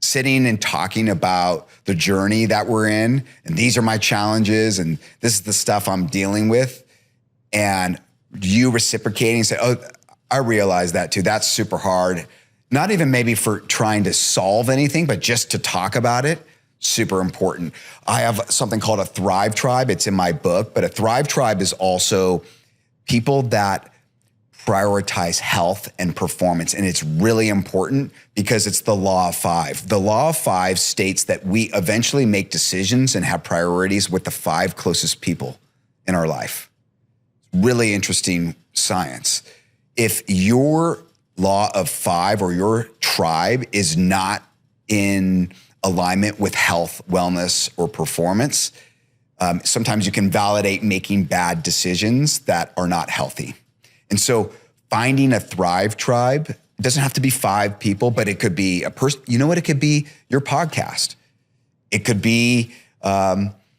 sitting and talking about the journey that we're in, and these are my challenges, and this is the stuff I'm dealing with, and you reciprocating and say, oh, I realize that too. That's super hard. Not even maybe for trying to solve anything, but just to talk about it, super important. I have something called a Thrive Tribe. It's in my book, but a Thrive Tribe is also people that prioritize health and performance. And it's really important because it's the law of five. The law of five states that we eventually make decisions and have priorities with the 5 closest people in our life. Really interesting science. If your law of 5 or your tribe is not in alignment with health, wellness, or performance, sometimes you can validate making bad decisions that are not healthy. And so finding a Thrive Tribe, it doesn't have to be 5 people, but it could be a person. You know what? It could be your podcast. It could be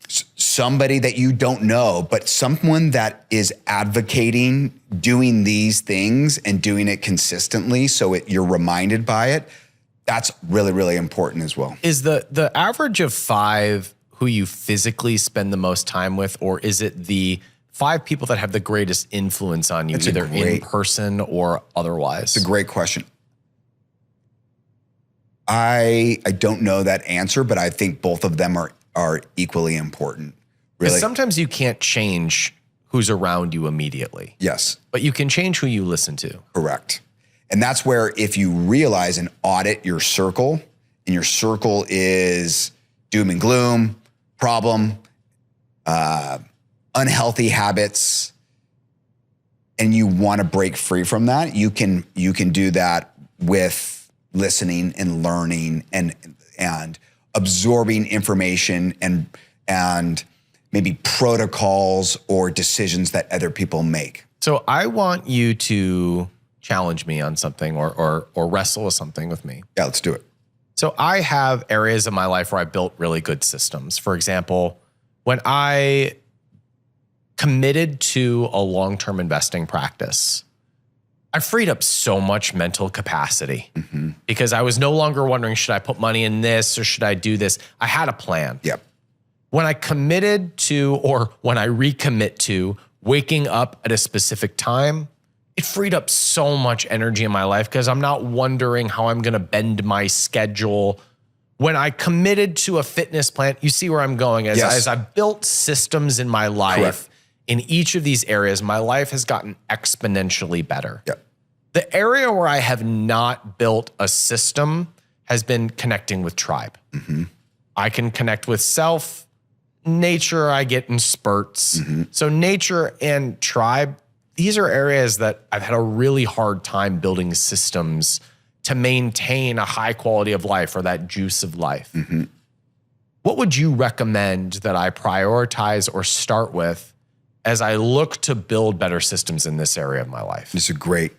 somebody that you don't know, but someone that is advocating doing these things and doing it consistently so you're reminded by it. That's really, really important as well. Is the average of 5 who you physically spend the most time with, or is it the 5 people that have the greatest influence on you, either in person or otherwise? It's a great question. I don't know that answer, but I think both of them are equally important. Because sometimes you can't change who's around you immediately. Yes. But you can change who you listen to. Correct. And that's where if you realize and audit your circle, and your circle is doom and gloom, problem, unhealthy habits, and you want to break free from that, you can do that with listening and learning and absorbing information and maybe protocols or decisions that other people make. So I want you to challenge me on something or wrestle with something with me. Yeah, let's do it. So I have areas of my life where I built really good systems. For example, when I committed to a long-term investing practice, I freed up so much mental capacity because I was no longer wondering, should I put money in this or should I do this? I had a plan. Yep. When I committed to, or when I recommit to waking up at a specific time, it freed up so much energy in my life because I'm not wondering how I'm going to bend my schedule. When I committed to a fitness plan, you see where I'm going. As I built systems in my life, Correct. in each of these areas, my life has gotten exponentially better. Yep. The area where I have not built a system has been connecting with tribe. I can connect with self. Nature, I get in spurts. So nature and tribe, these are areas that I've had a really hard time building systems to maintain a high quality of life or that juice of life. What would you recommend that I prioritize or start with as I look to build better systems in this area of my life? This is a great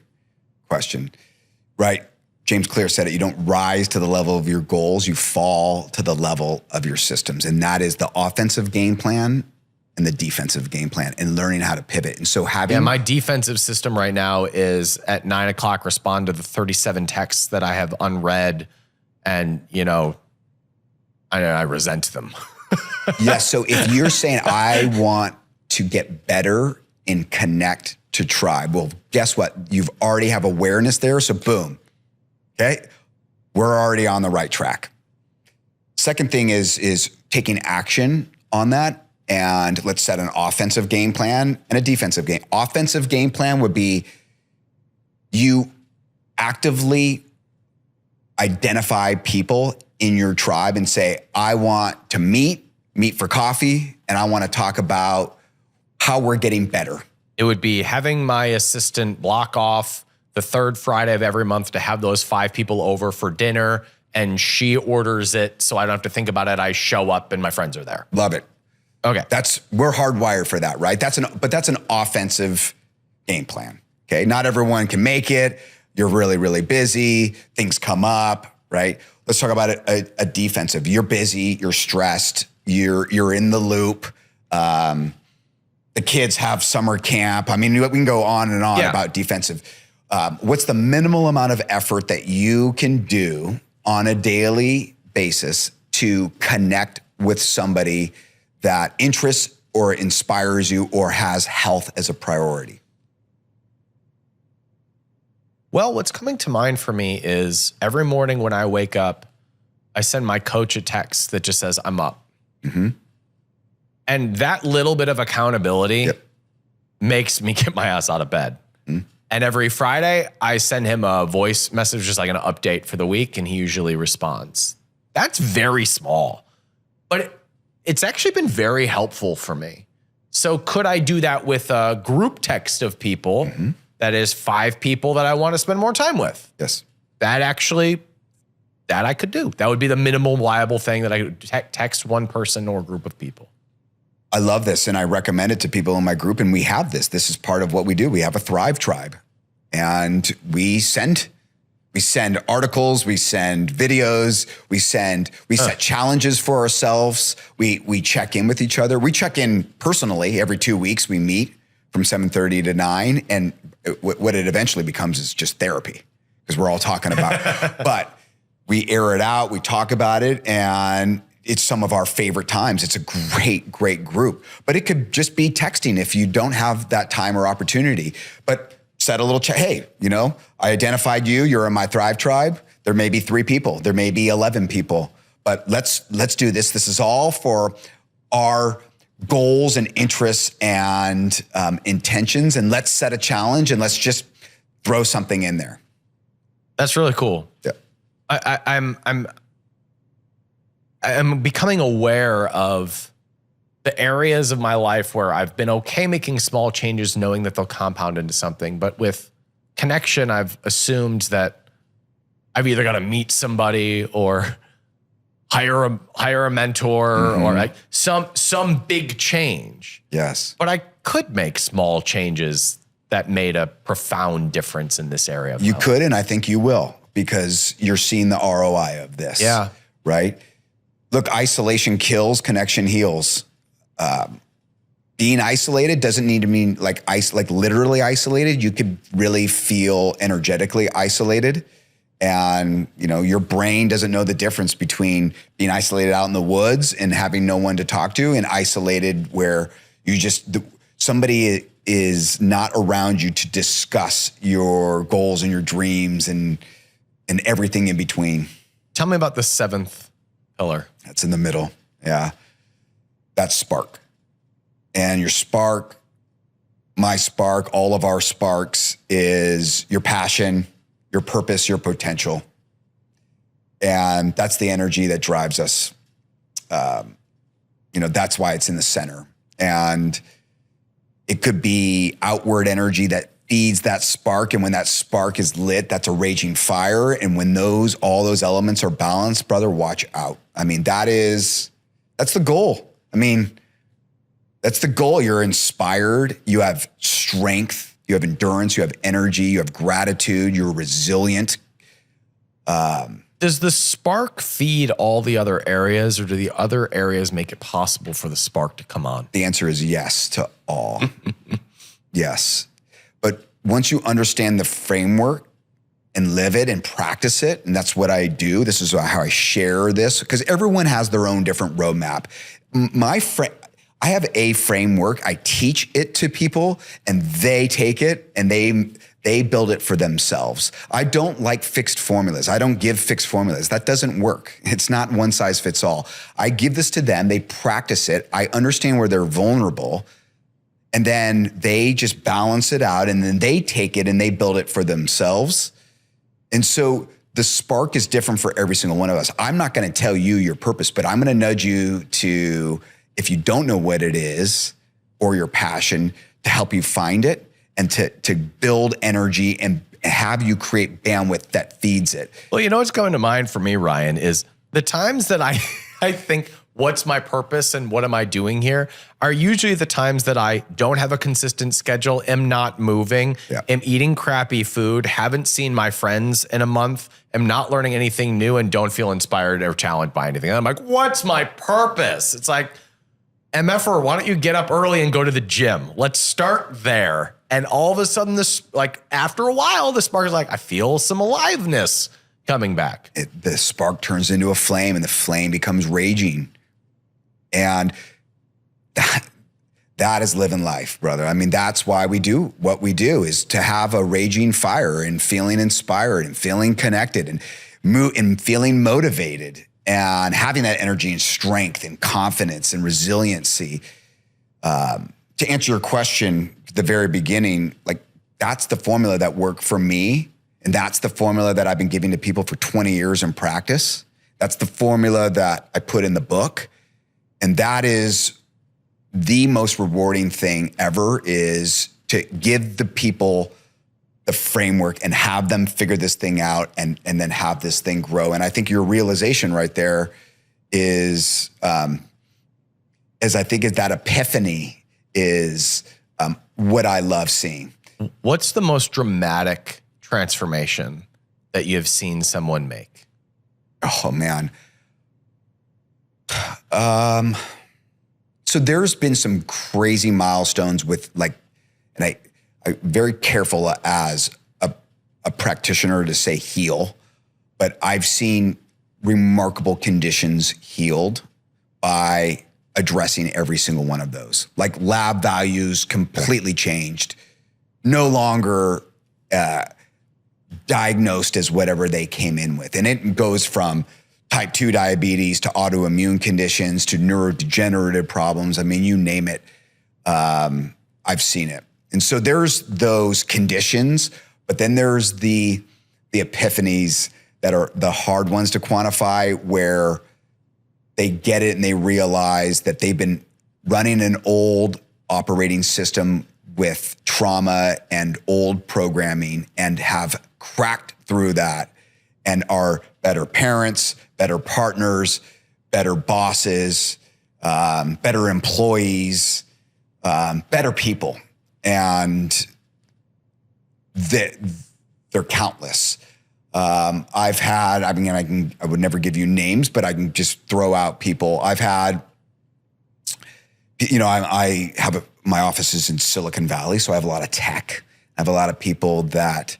question, right? James Clear said it, you don't rise to the level of your goals, you fall to the level of your systems. And that is the offensive game plan and the defensive game plan and learning how to pivot. And so having— my defensive system right now is at 9 o'clock, respond to the 37 texts that I have unread. And, I resent them. Yes. So if you're saying, I want to get better and connect to tribe, well, guess what? You've already have awareness there. So boom. Okay, we're already on the right track. Second thing is taking action on that, and let's set an offensive game plan and a defensive game. Offensive game plan would be you actively identify people in your tribe and say, I want to meet for coffee, and I want to talk about how we're getting better. It would be having my assistant block off the third Friday of every month to have those 5 people over for dinner, and she orders it so I don't have to think about it. I show up and my friends are there. Love it. Okay. We're hardwired for that, right? That's an offensive game plan. Okay. Not everyone can make it. You're really, really busy. Things come up, right? Let's talk about a defensive. You're busy, you're stressed, you're in the loop. The kids have summer camp. I mean, we can go on and on about defensive. What's the minimal amount of effort that you can do on a daily basis to connect with somebody that interests or inspires you or has health as a priority? Well, what's coming to mind for me is every morning when I wake up, I send my coach a text that just says, I'm up. And that little bit of accountability makes me get my ass out of bed. And every Friday, I send him a voice message, just like an update for the week, and he usually responds. That's very small, but it's actually been very helpful for me. So could I do that with a group text of people that is 5 people that I want to spend more time with? Yes. That I could do. That would be the minimal viable thing that I could text one person or group of people. I love this, and I recommend it to people in my group, and we have this. This is part of what we do. We have a Thrive Tribe, and we send articles, we send videos, we set challenges for ourselves. We check in with each other. We check in personally every 2 weeks. We meet from 7:30 to 9, and what it eventually becomes is just therapy because we're all talking about it. But we air it out, we talk about it, and it's some of our favorite times. It's a great, great group. But it could just be texting if you don't have that time or opportunity. But set a little check. Hey, I identified you. You're in my Thrive Tribe. There may be 3 people. There may be 11 people. But let's do this. This is all for our goals and interests and intentions, and let's set a challenge and let's just throw something in there. That's really cool. Yeah. I'm becoming aware of the areas of my life where I've been okay making small changes, knowing that they'll compound into something. But with connection, I've assumed that I've either got to meet somebody or hire a mentor or like some big change. Yes. But I could make small changes that made a profound difference in this area. You could, and I think you will, because you're seeing the ROI of this. Yeah. Right? Look, isolation kills, connection heals. Being isolated doesn't need to mean like literally isolated. You could really feel energetically isolated. And, your brain doesn't know the difference between being isolated out in the woods and having no one to talk to, and isolated where somebody is not around you to discuss your goals and your dreams and everything in between. Tell me about the seventh pillar. That's in the middle. Yeah. That's spark. And your spark, my spark, all of our sparks is your passion, your purpose, your potential. And that's the energy that drives us. That's why it's in the center. And it could be outward energy that feeds that spark. And when that spark is lit, that's a raging fire. And when all those elements are balanced, brother, watch out. I mean, that's the goal. I mean, that's the goal. You're inspired. You have strength. You have endurance. You have energy. You have gratitude. You're resilient. Does the spark feed all the other areas, or do the other areas make it possible for the spark to come on? The answer is yes to all. Yes. But once you understand the framework and live it and practice it, and that's what I do. This is how I share this, because everyone has their own different roadmap. I have a framework. I teach it to people, and they take it and they build it for themselves. I don't like fixed formulas. I don't give fixed formulas. That doesn't work. It's not one size fits all. I give this to them. They practice it. I understand where they're vulnerable, and then they just balance it out, and then they take it and they build it for themselves. And so the spark is different for every single one of us. I'm not going to tell you your purpose, but I'm going to nudge you to, if you don't know what it is or your passion, to help you find it and to build energy and have you create bandwidth that feeds it. Well, what's coming to mind for me, Ryan, is the times that I think, what's my purpose and what am I doing here, are usually the times that I don't have a consistent schedule, am not moving, am eating crappy food, haven't seen my friends in a month, am not learning anything new, and don't feel inspired or challenged by anything. And I'm like, what's my purpose? It's like, MFer, why don't you get up early and go to the gym? Let's start there. And all of a sudden, after a while, the spark is like, I feel some aliveness coming back. The spark turns into a flame, and the flame becomes raging. And that is living life, brother. I mean, that's why we do what we do, is to have a raging fire and feeling inspired and feeling connected and feeling motivated and having that energy and strength and confidence and resiliency. To answer your question at the very beginning, like, that's the formula that worked for me. And that's the formula that I've been giving to people for 20 years in practice. That's the formula that I put in the book. And that is the most rewarding thing ever, is to give the people the framework and have them figure this thing out and then have this thing grow. And I think your realization right there is that epiphany is what I love seeing. What's the most dramatic transformation that you have seen someone make? Oh, man. So there's been some crazy milestones with, like, and I'm very careful as a practitioner to say heal, but I've seen remarkable conditions healed by addressing every single one of those. Like, lab values completely changed, no longer diagnosed as whatever they came in with. And it goes from type 2 diabetes to autoimmune conditions to neurodegenerative problems. I mean, you name it. I've seen it. And so there's those conditions, but then there's the epiphanies that are the hard ones to quantify, where they get it and they realize that they've been running an old operating system with trauma and old programming and have cracked through that and are better parents, better partners, better bosses, better employees, better people. And they're countless. I would never give you names, but I can just throw out people. I've had, my office is in Silicon Valley, so I have a lot of tech. I have a lot of people that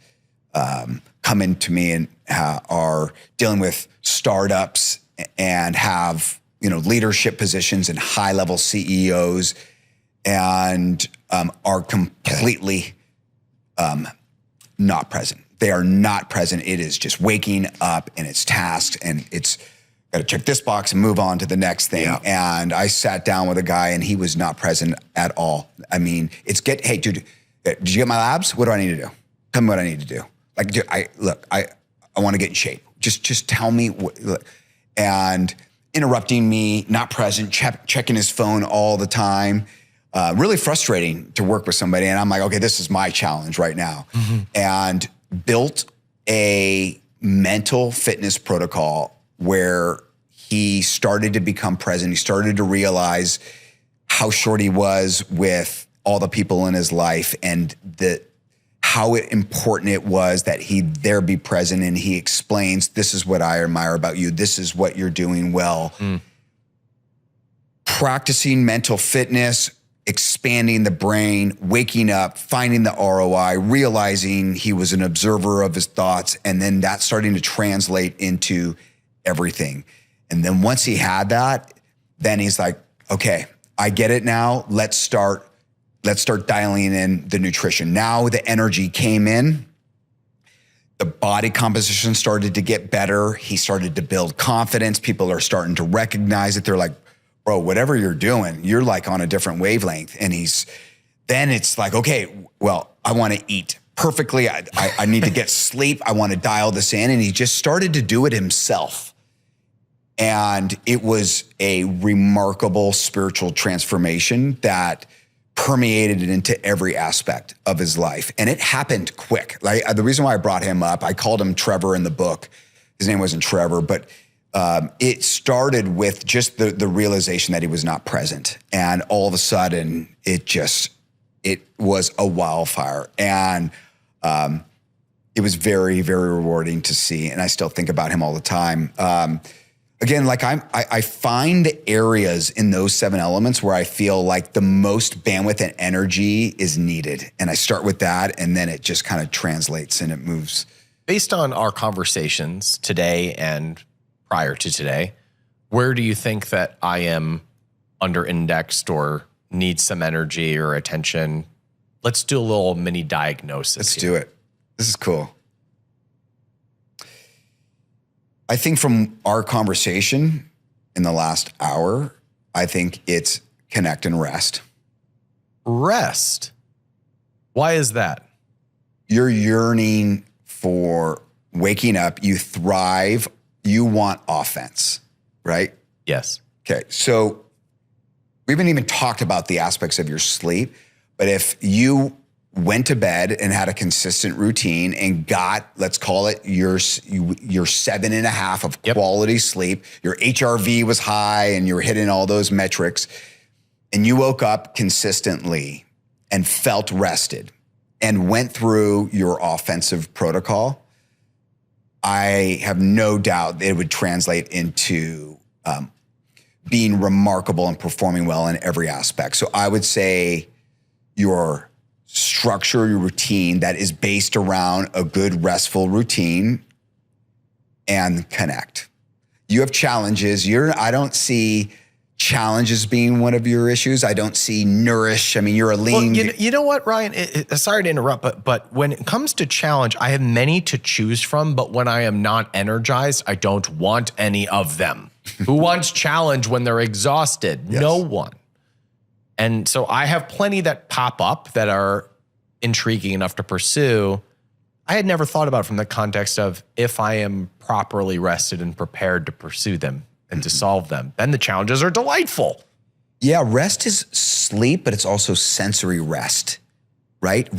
come into me and are dealing with startups and have, leadership positions and high-level CEOs, and are completely not present. They are not present. It is just waking up and it's tasks and it's got to check this box and move on to the next thing. Yeah. And I sat down with a guy and he was not present at all. I mean, hey, dude, did you get my labs? What do I need to do? Tell me what I need to do. Like, dude, I want to get in shape. Just tell me what, and interrupting me, not present, checking his phone all the time. Really frustrating to work with somebody. And I'm like, okay, this is my challenge right now. Mm-hmm. And built a mental fitness protocol where he started to become present. He started to realize how short he was with all the people in his life and how important it was that he there be present. And he explains, this is what I admire about you. This is what you're doing well. Practicing mental fitness, expanding the brain, waking up, finding the ROI, realizing he was an observer of his thoughts, and then that starting to translate into everything. And then once he had that, then he's like, okay, I get it now. Let's start dialing in the nutrition. Now the energy came in. The body composition started to get better. He started to build confidence. People are starting to recognize it. They're like, bro, whatever you're doing, you're like on a different wavelength. And then it's like, okay, well, I want to eat perfectly. I need to get sleep. I want to dial this in. And he just started to do it himself. And it was a remarkable spiritual transformation that permeated it into every aspect of his life. And it happened quick. Like the reason why I brought him up, I called him Trevor in the book. His name wasn't Trevor, but it started with just the realization that he was not present. And all of a sudden, it was a wildfire. And it was very, very rewarding to see. And I still think about him all the time. Again, like I find areas in those 7 elements where I feel like the most bandwidth and energy is needed. And I start with that, and then it just kind of translates and it moves. Based on our conversations today and prior to today, where do you think that I am under-indexed or need some energy or attention? Let's do a little mini diagnosis. Let's do it. This is cool. I think from our conversation in the last hour, I think it's connect and rest. Rest? Why is that? You're yearning for waking up. You thrive. You want offense, right? Yes. Okay. So we haven't even talked about the aspects of your sleep, but if you went to bed and had a consistent routine and got, let's call it your 7.5 of quality sleep, your HRV was high and you're hitting all those metrics, and you woke up consistently and felt rested and went through your offensive protocol, I have no doubt it would translate into being remarkable and performing well in every aspect. So I would say your structure, your routine that is based around a good restful routine and connect. You have challenges. I don't see challenge as being one of your issues. I don't see nourish. I mean, you're a lean. Well, you know what, Ryan? Sorry to interrupt, but when it comes to challenge, I have many to choose from. But when I am not energized, I don't want any of them. Who wants challenge when they're exhausted? Yes. No one. And so I have plenty that pop up that are intriguing enough to pursue. I had never thought about it from the context of if I am properly rested and prepared to pursue them and to solve them, then the challenges are delightful. Yeah, rest is sleep, but it's also sensory rest, right?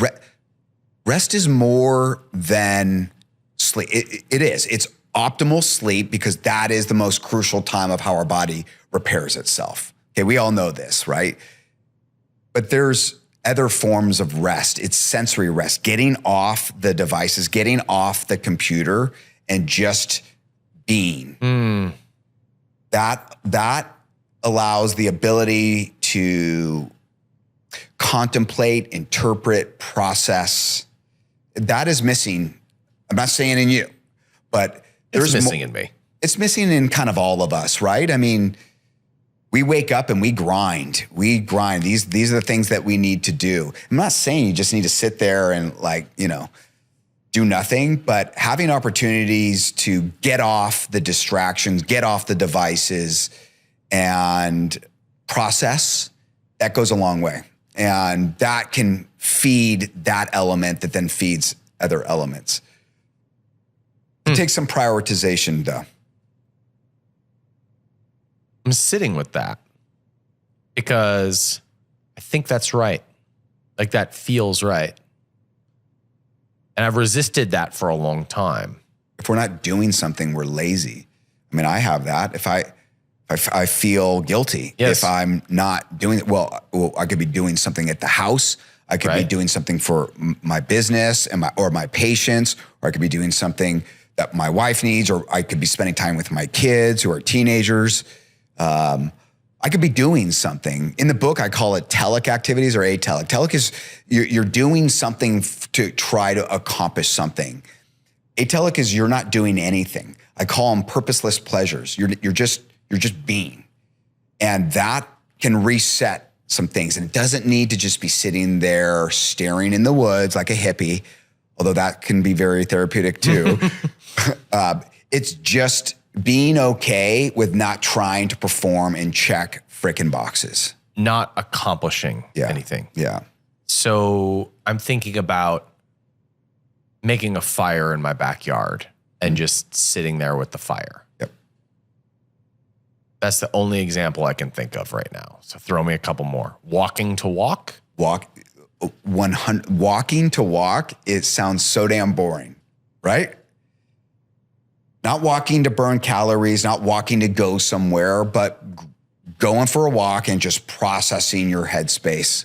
Rest is more than sleep. It is. It's optimal sleep because that is the most crucial time of how our body repairs itself. Okay, we all know this, right? But there's other forms of rest. It's sensory rest, getting off the devices, getting off the computer and just being. That allows the ability to contemplate, interpret, process. That is missing. I'm not saying in you, but It's missing in me. It's missing in kind of all of us, right? I mean, we wake up and we grind. We grind. These are the things that we need to do. I'm not saying you just need to sit there and do nothing, but having opportunities to get off the distractions, get off the devices and process, that goes a long way. And that can feed that element that then feeds other elements. It takes some prioritization though. I'm sitting with that because I think that's right. Like that feels right. And I've resisted that for a long time. If we're not doing something, we're lazy. I mean, I have that. If I feel guilty, Yes. if I'm not doing it, well, I could be doing something at the house. I could be doing something for my business and my patients, or I could be doing something that my wife needs, or I could be spending time with my kids who are teenagers. I could be doing something. In the book, I call it telic activities or atelic. Telic is you're doing something to try to accomplish something. Atelic is you're not doing anything. I call them purposeless pleasures. You're just being. And that can reset some things. And it doesn't need to just be sitting there staring in the woods like a hippie, although that can be very therapeutic too. It's just being okay with not trying to perform and check frickin' boxes. Not accomplishing anything. Yeah. So I'm thinking about making a fire in my backyard and just sitting there with the fire. Yep. That's the only example I can think of right now. So throw me a couple more. Walking to walk. Walking to walk, it sounds so damn boring, right? Not walking to burn calories, not walking to go somewhere, but going for a walk and just processing your headspace.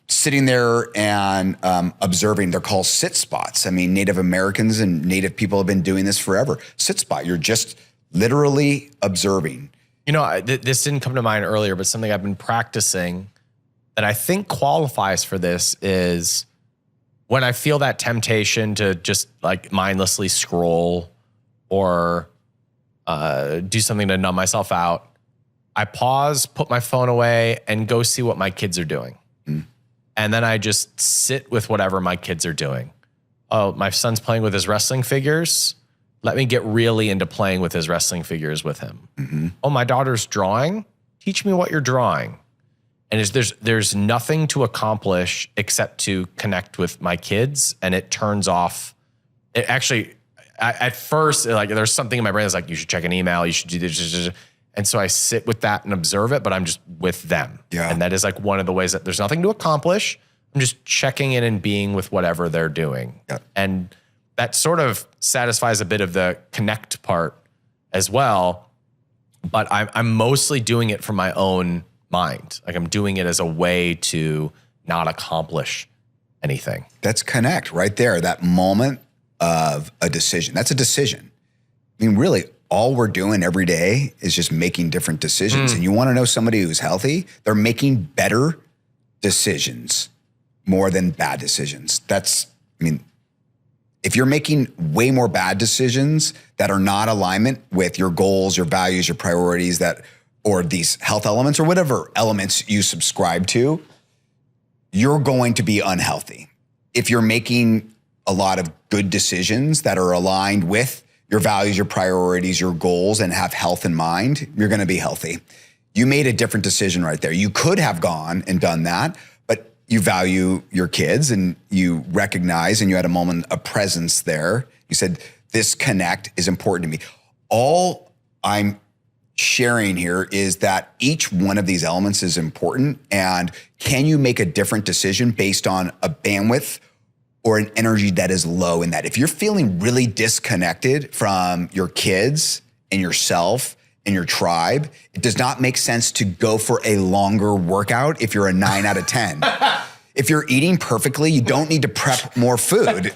Sitting there and observing. They're called sit spots. I mean, Native Americans and Native people have been doing this forever. Sit spot, you're just literally observing. You know, this didn't come to mind earlier, but something I've been practicing that I think qualifies for this is when I feel that temptation to just like mindlessly scroll or do something to numb myself out, I pause, put my phone away, and go see what my kids are doing. And then I just sit with whatever my kids are doing. Oh, my son's playing with his wrestling figures. Let me get really into playing with his wrestling figures with him. Oh, my daughter's drawing. Teach me what you're drawing. And there's nothing to accomplish except to connect with my kids, and it turns off. It actually, at first, like there's something in my brain that's like, you should check an email, you should do this. And so I sit with that and observe it, but I'm just with them. Yeah. And that is like one of the ways that there's nothing to accomplish. I'm just checking in and being with whatever they're doing. Yeah. And that sort of satisfies a bit of the connect part as well. But I'm mostly doing it from my own mind. Like I'm doing it as a way to not accomplish anything. That's connect right there. That moment of a decision. That's a decision. I mean, really, all we're doing every day is just making different decisions. And you want to know somebody who's healthy? They're making better decisions more than bad decisions. If you're making way more bad decisions that are not alignment with your goals, your values, your priorities, that or these health elements or whatever elements you subscribe to, you're going to be unhealthy. If you're making a lot of good decisions that are aligned with your values, your priorities, your goals, and have health in mind, you're going to be healthy. You made a different decision right there. You could have gone and done that, but you value your kids and you recognize, and you had a moment of presence there. You said, this connect is important to me. All I'm sharing here is that each one of these elements is important. And can you make a different decision based on a bandwidth or an energy that is low in that? If you're feeling really disconnected from your kids and yourself and your tribe, it does not make sense to go for a longer workout if you're a 9 out of 10. If you're eating perfectly, you don't need to prep more food.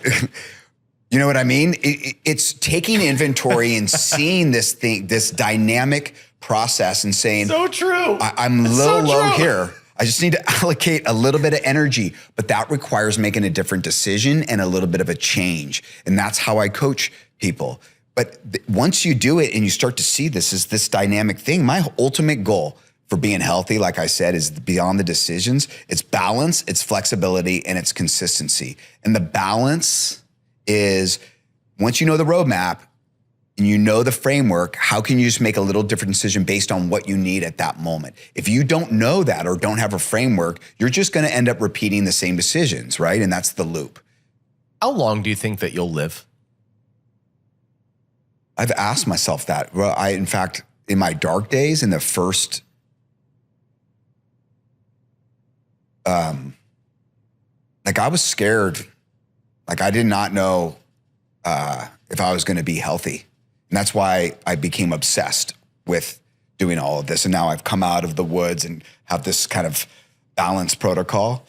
You know what I mean? It's taking inventory and seeing this thing, this dynamic process, and saying, so true. I'm low here. I just need to allocate a little bit of energy, but that requires making a different decision and a little bit of a change. And that's how I coach people. But once you do it and you start to see this as this dynamic thing, my ultimate goal for being healthy, like I said, is beyond the decisions. It's balance, it's flexibility, and it's consistency. And the balance is, once you know the roadmap and you know the framework, how can you just make a little different decision based on what you need at that moment? If you don't know that or don't have a framework, you're just going to end up repeating the same decisions, right? And that's the loop. How long do you think that you'll live? I've asked myself that. Well, in fact, in my dark days, in the first, I was scared. Like, I did not know if I was going to be healthy. And that's why I became obsessed with doing all of this. And now I've come out of the woods and have this kind of balance protocol.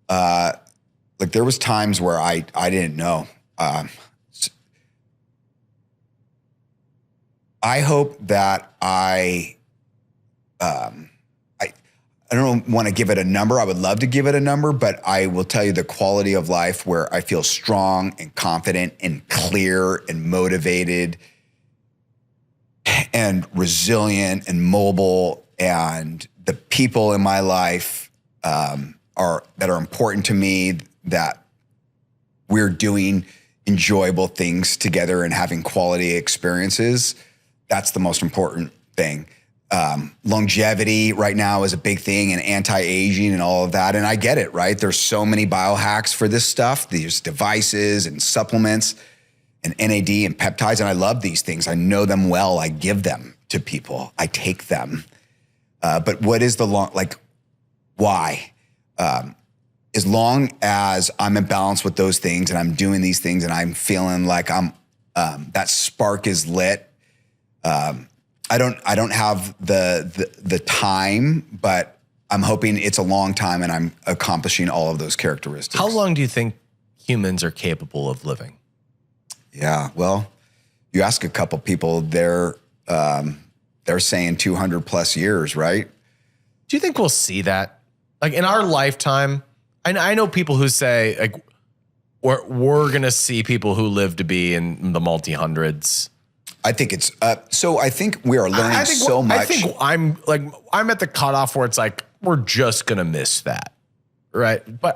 There was times where I didn't know. I hope that I don't want to give it a number. I would love to give it a number, but I will tell you the quality of life where I feel strong and confident and clear and motivated and resilient and mobile, and the people in my life that are important to me, that we're doing enjoyable things together and having quality experiences. That's the most important thing. Longevity right now is a big thing, and anti-aging and all of that. And I get it, right? There's so many biohacks for this stuff. These devices and supplements and NAD and peptides. And I love these things. I know them well. I give them to people. I take them. But what is why? As long as I'm in balance with those things and I'm doing these things and I'm feeling like that spark is lit, I don't have the time, but I'm hoping it's a long time and I'm accomplishing all of those characteristics. How long do you think humans are capable of living? Yeah, well, you ask a couple people, they're saying 200 plus years, right? Do you think we'll see that? Like, in our lifetime, I know people who say, like, we're going to see people who live to be in the multi-hundreds. I think it's so. I think we are learning so much. I think I'm at the cutoff where it's like we're just gonna miss that, right? But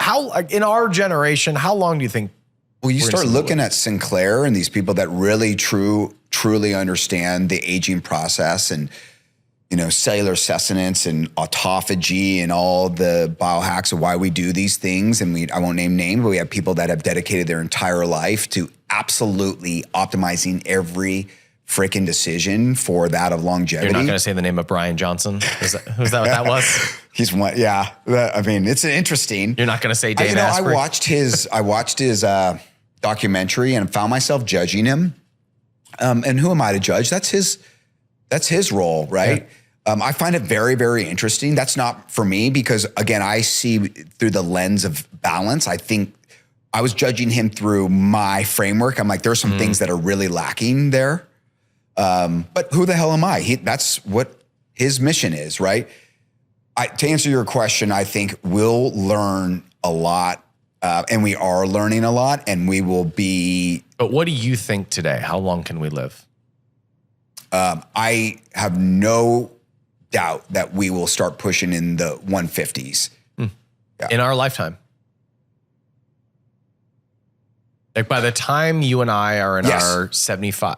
in our generation, how long do you think? Well, you start looking at Sinclair and these people that really truly understand the aging process, and cellular sustenance and autophagy and all the biohacks of why we do these things. And I won't name names, but we have people that have dedicated their entire life to absolutely optimizing every freaking decision for that of longevity. You're not going to say the name of Brian Johnson? Was that what that was? He's one. Yeah. I mean, it's interesting. You're not going to say Dave Asprey? I watched his documentary and found myself judging him. And who am I to judge? That's his role, right? Yeah. I find it very, very interesting. That's not for me because, again, I see through the lens of balance. I think I was judging him through my framework. I'm like, there's some things that are really lacking there. But who the hell am I? That's what his mission is, right? To answer your question, I think we'll learn a lot, and we are learning a lot, and we will be. But what do you think today? How long can we live? I have no doubt that we will start pushing in the 150s. Yeah. In our lifetime. Like by the time you and I are in our 75,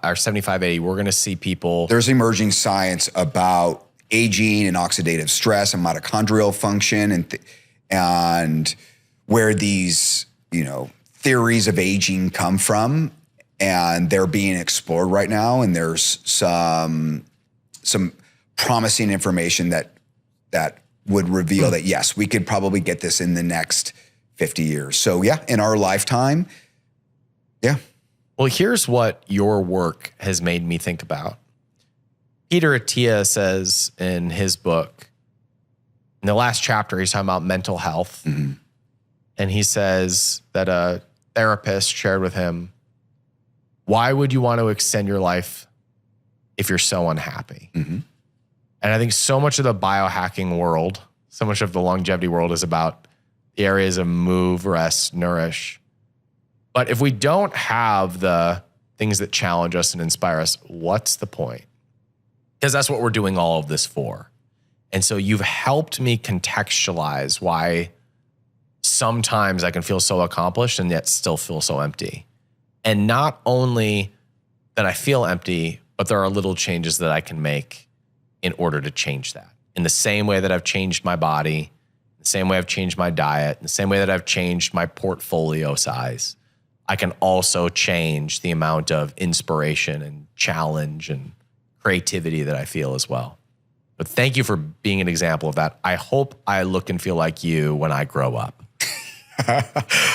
80, we're going to see people. There's emerging science about aging and oxidative stress and mitochondrial function and where these, theories of aging come from, and they're being explored right now. And there's some promising information that would reveal that, yes, we could probably get this in the next 50 years. So yeah, in our lifetime. Yeah. Well, here's what your work has made me think about. Peter Attia says in his book, in the last chapter, he's talking about mental health. Mm-hmm. And he says that a therapist shared with him, why would you want to extend your life if you're so unhappy? Mm-hmm. And I think so much of the biohacking world, so much of the longevity world is about the areas of move, rest, nourish. But if we don't have the things that challenge us and inspire us, what's the point? Because that's what we're doing all of this for. And so you've helped me contextualize why sometimes I can feel so accomplished and yet still feel so empty. And not only that I feel empty, but there are little changes that I can make in order to change that. In the same way that I've changed my body, the same way I've changed my diet, the same way that I've changed my portfolio size, I can also change the amount of inspiration and challenge and creativity that I feel as well. But thank you for being an example of that. I hope I look and feel like you when I grow up.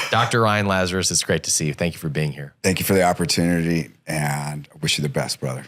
Dr. Ryan Lazarus, it's great to see you. Thank you for being here. Thank you for the opportunity, and I wish you the best, brother.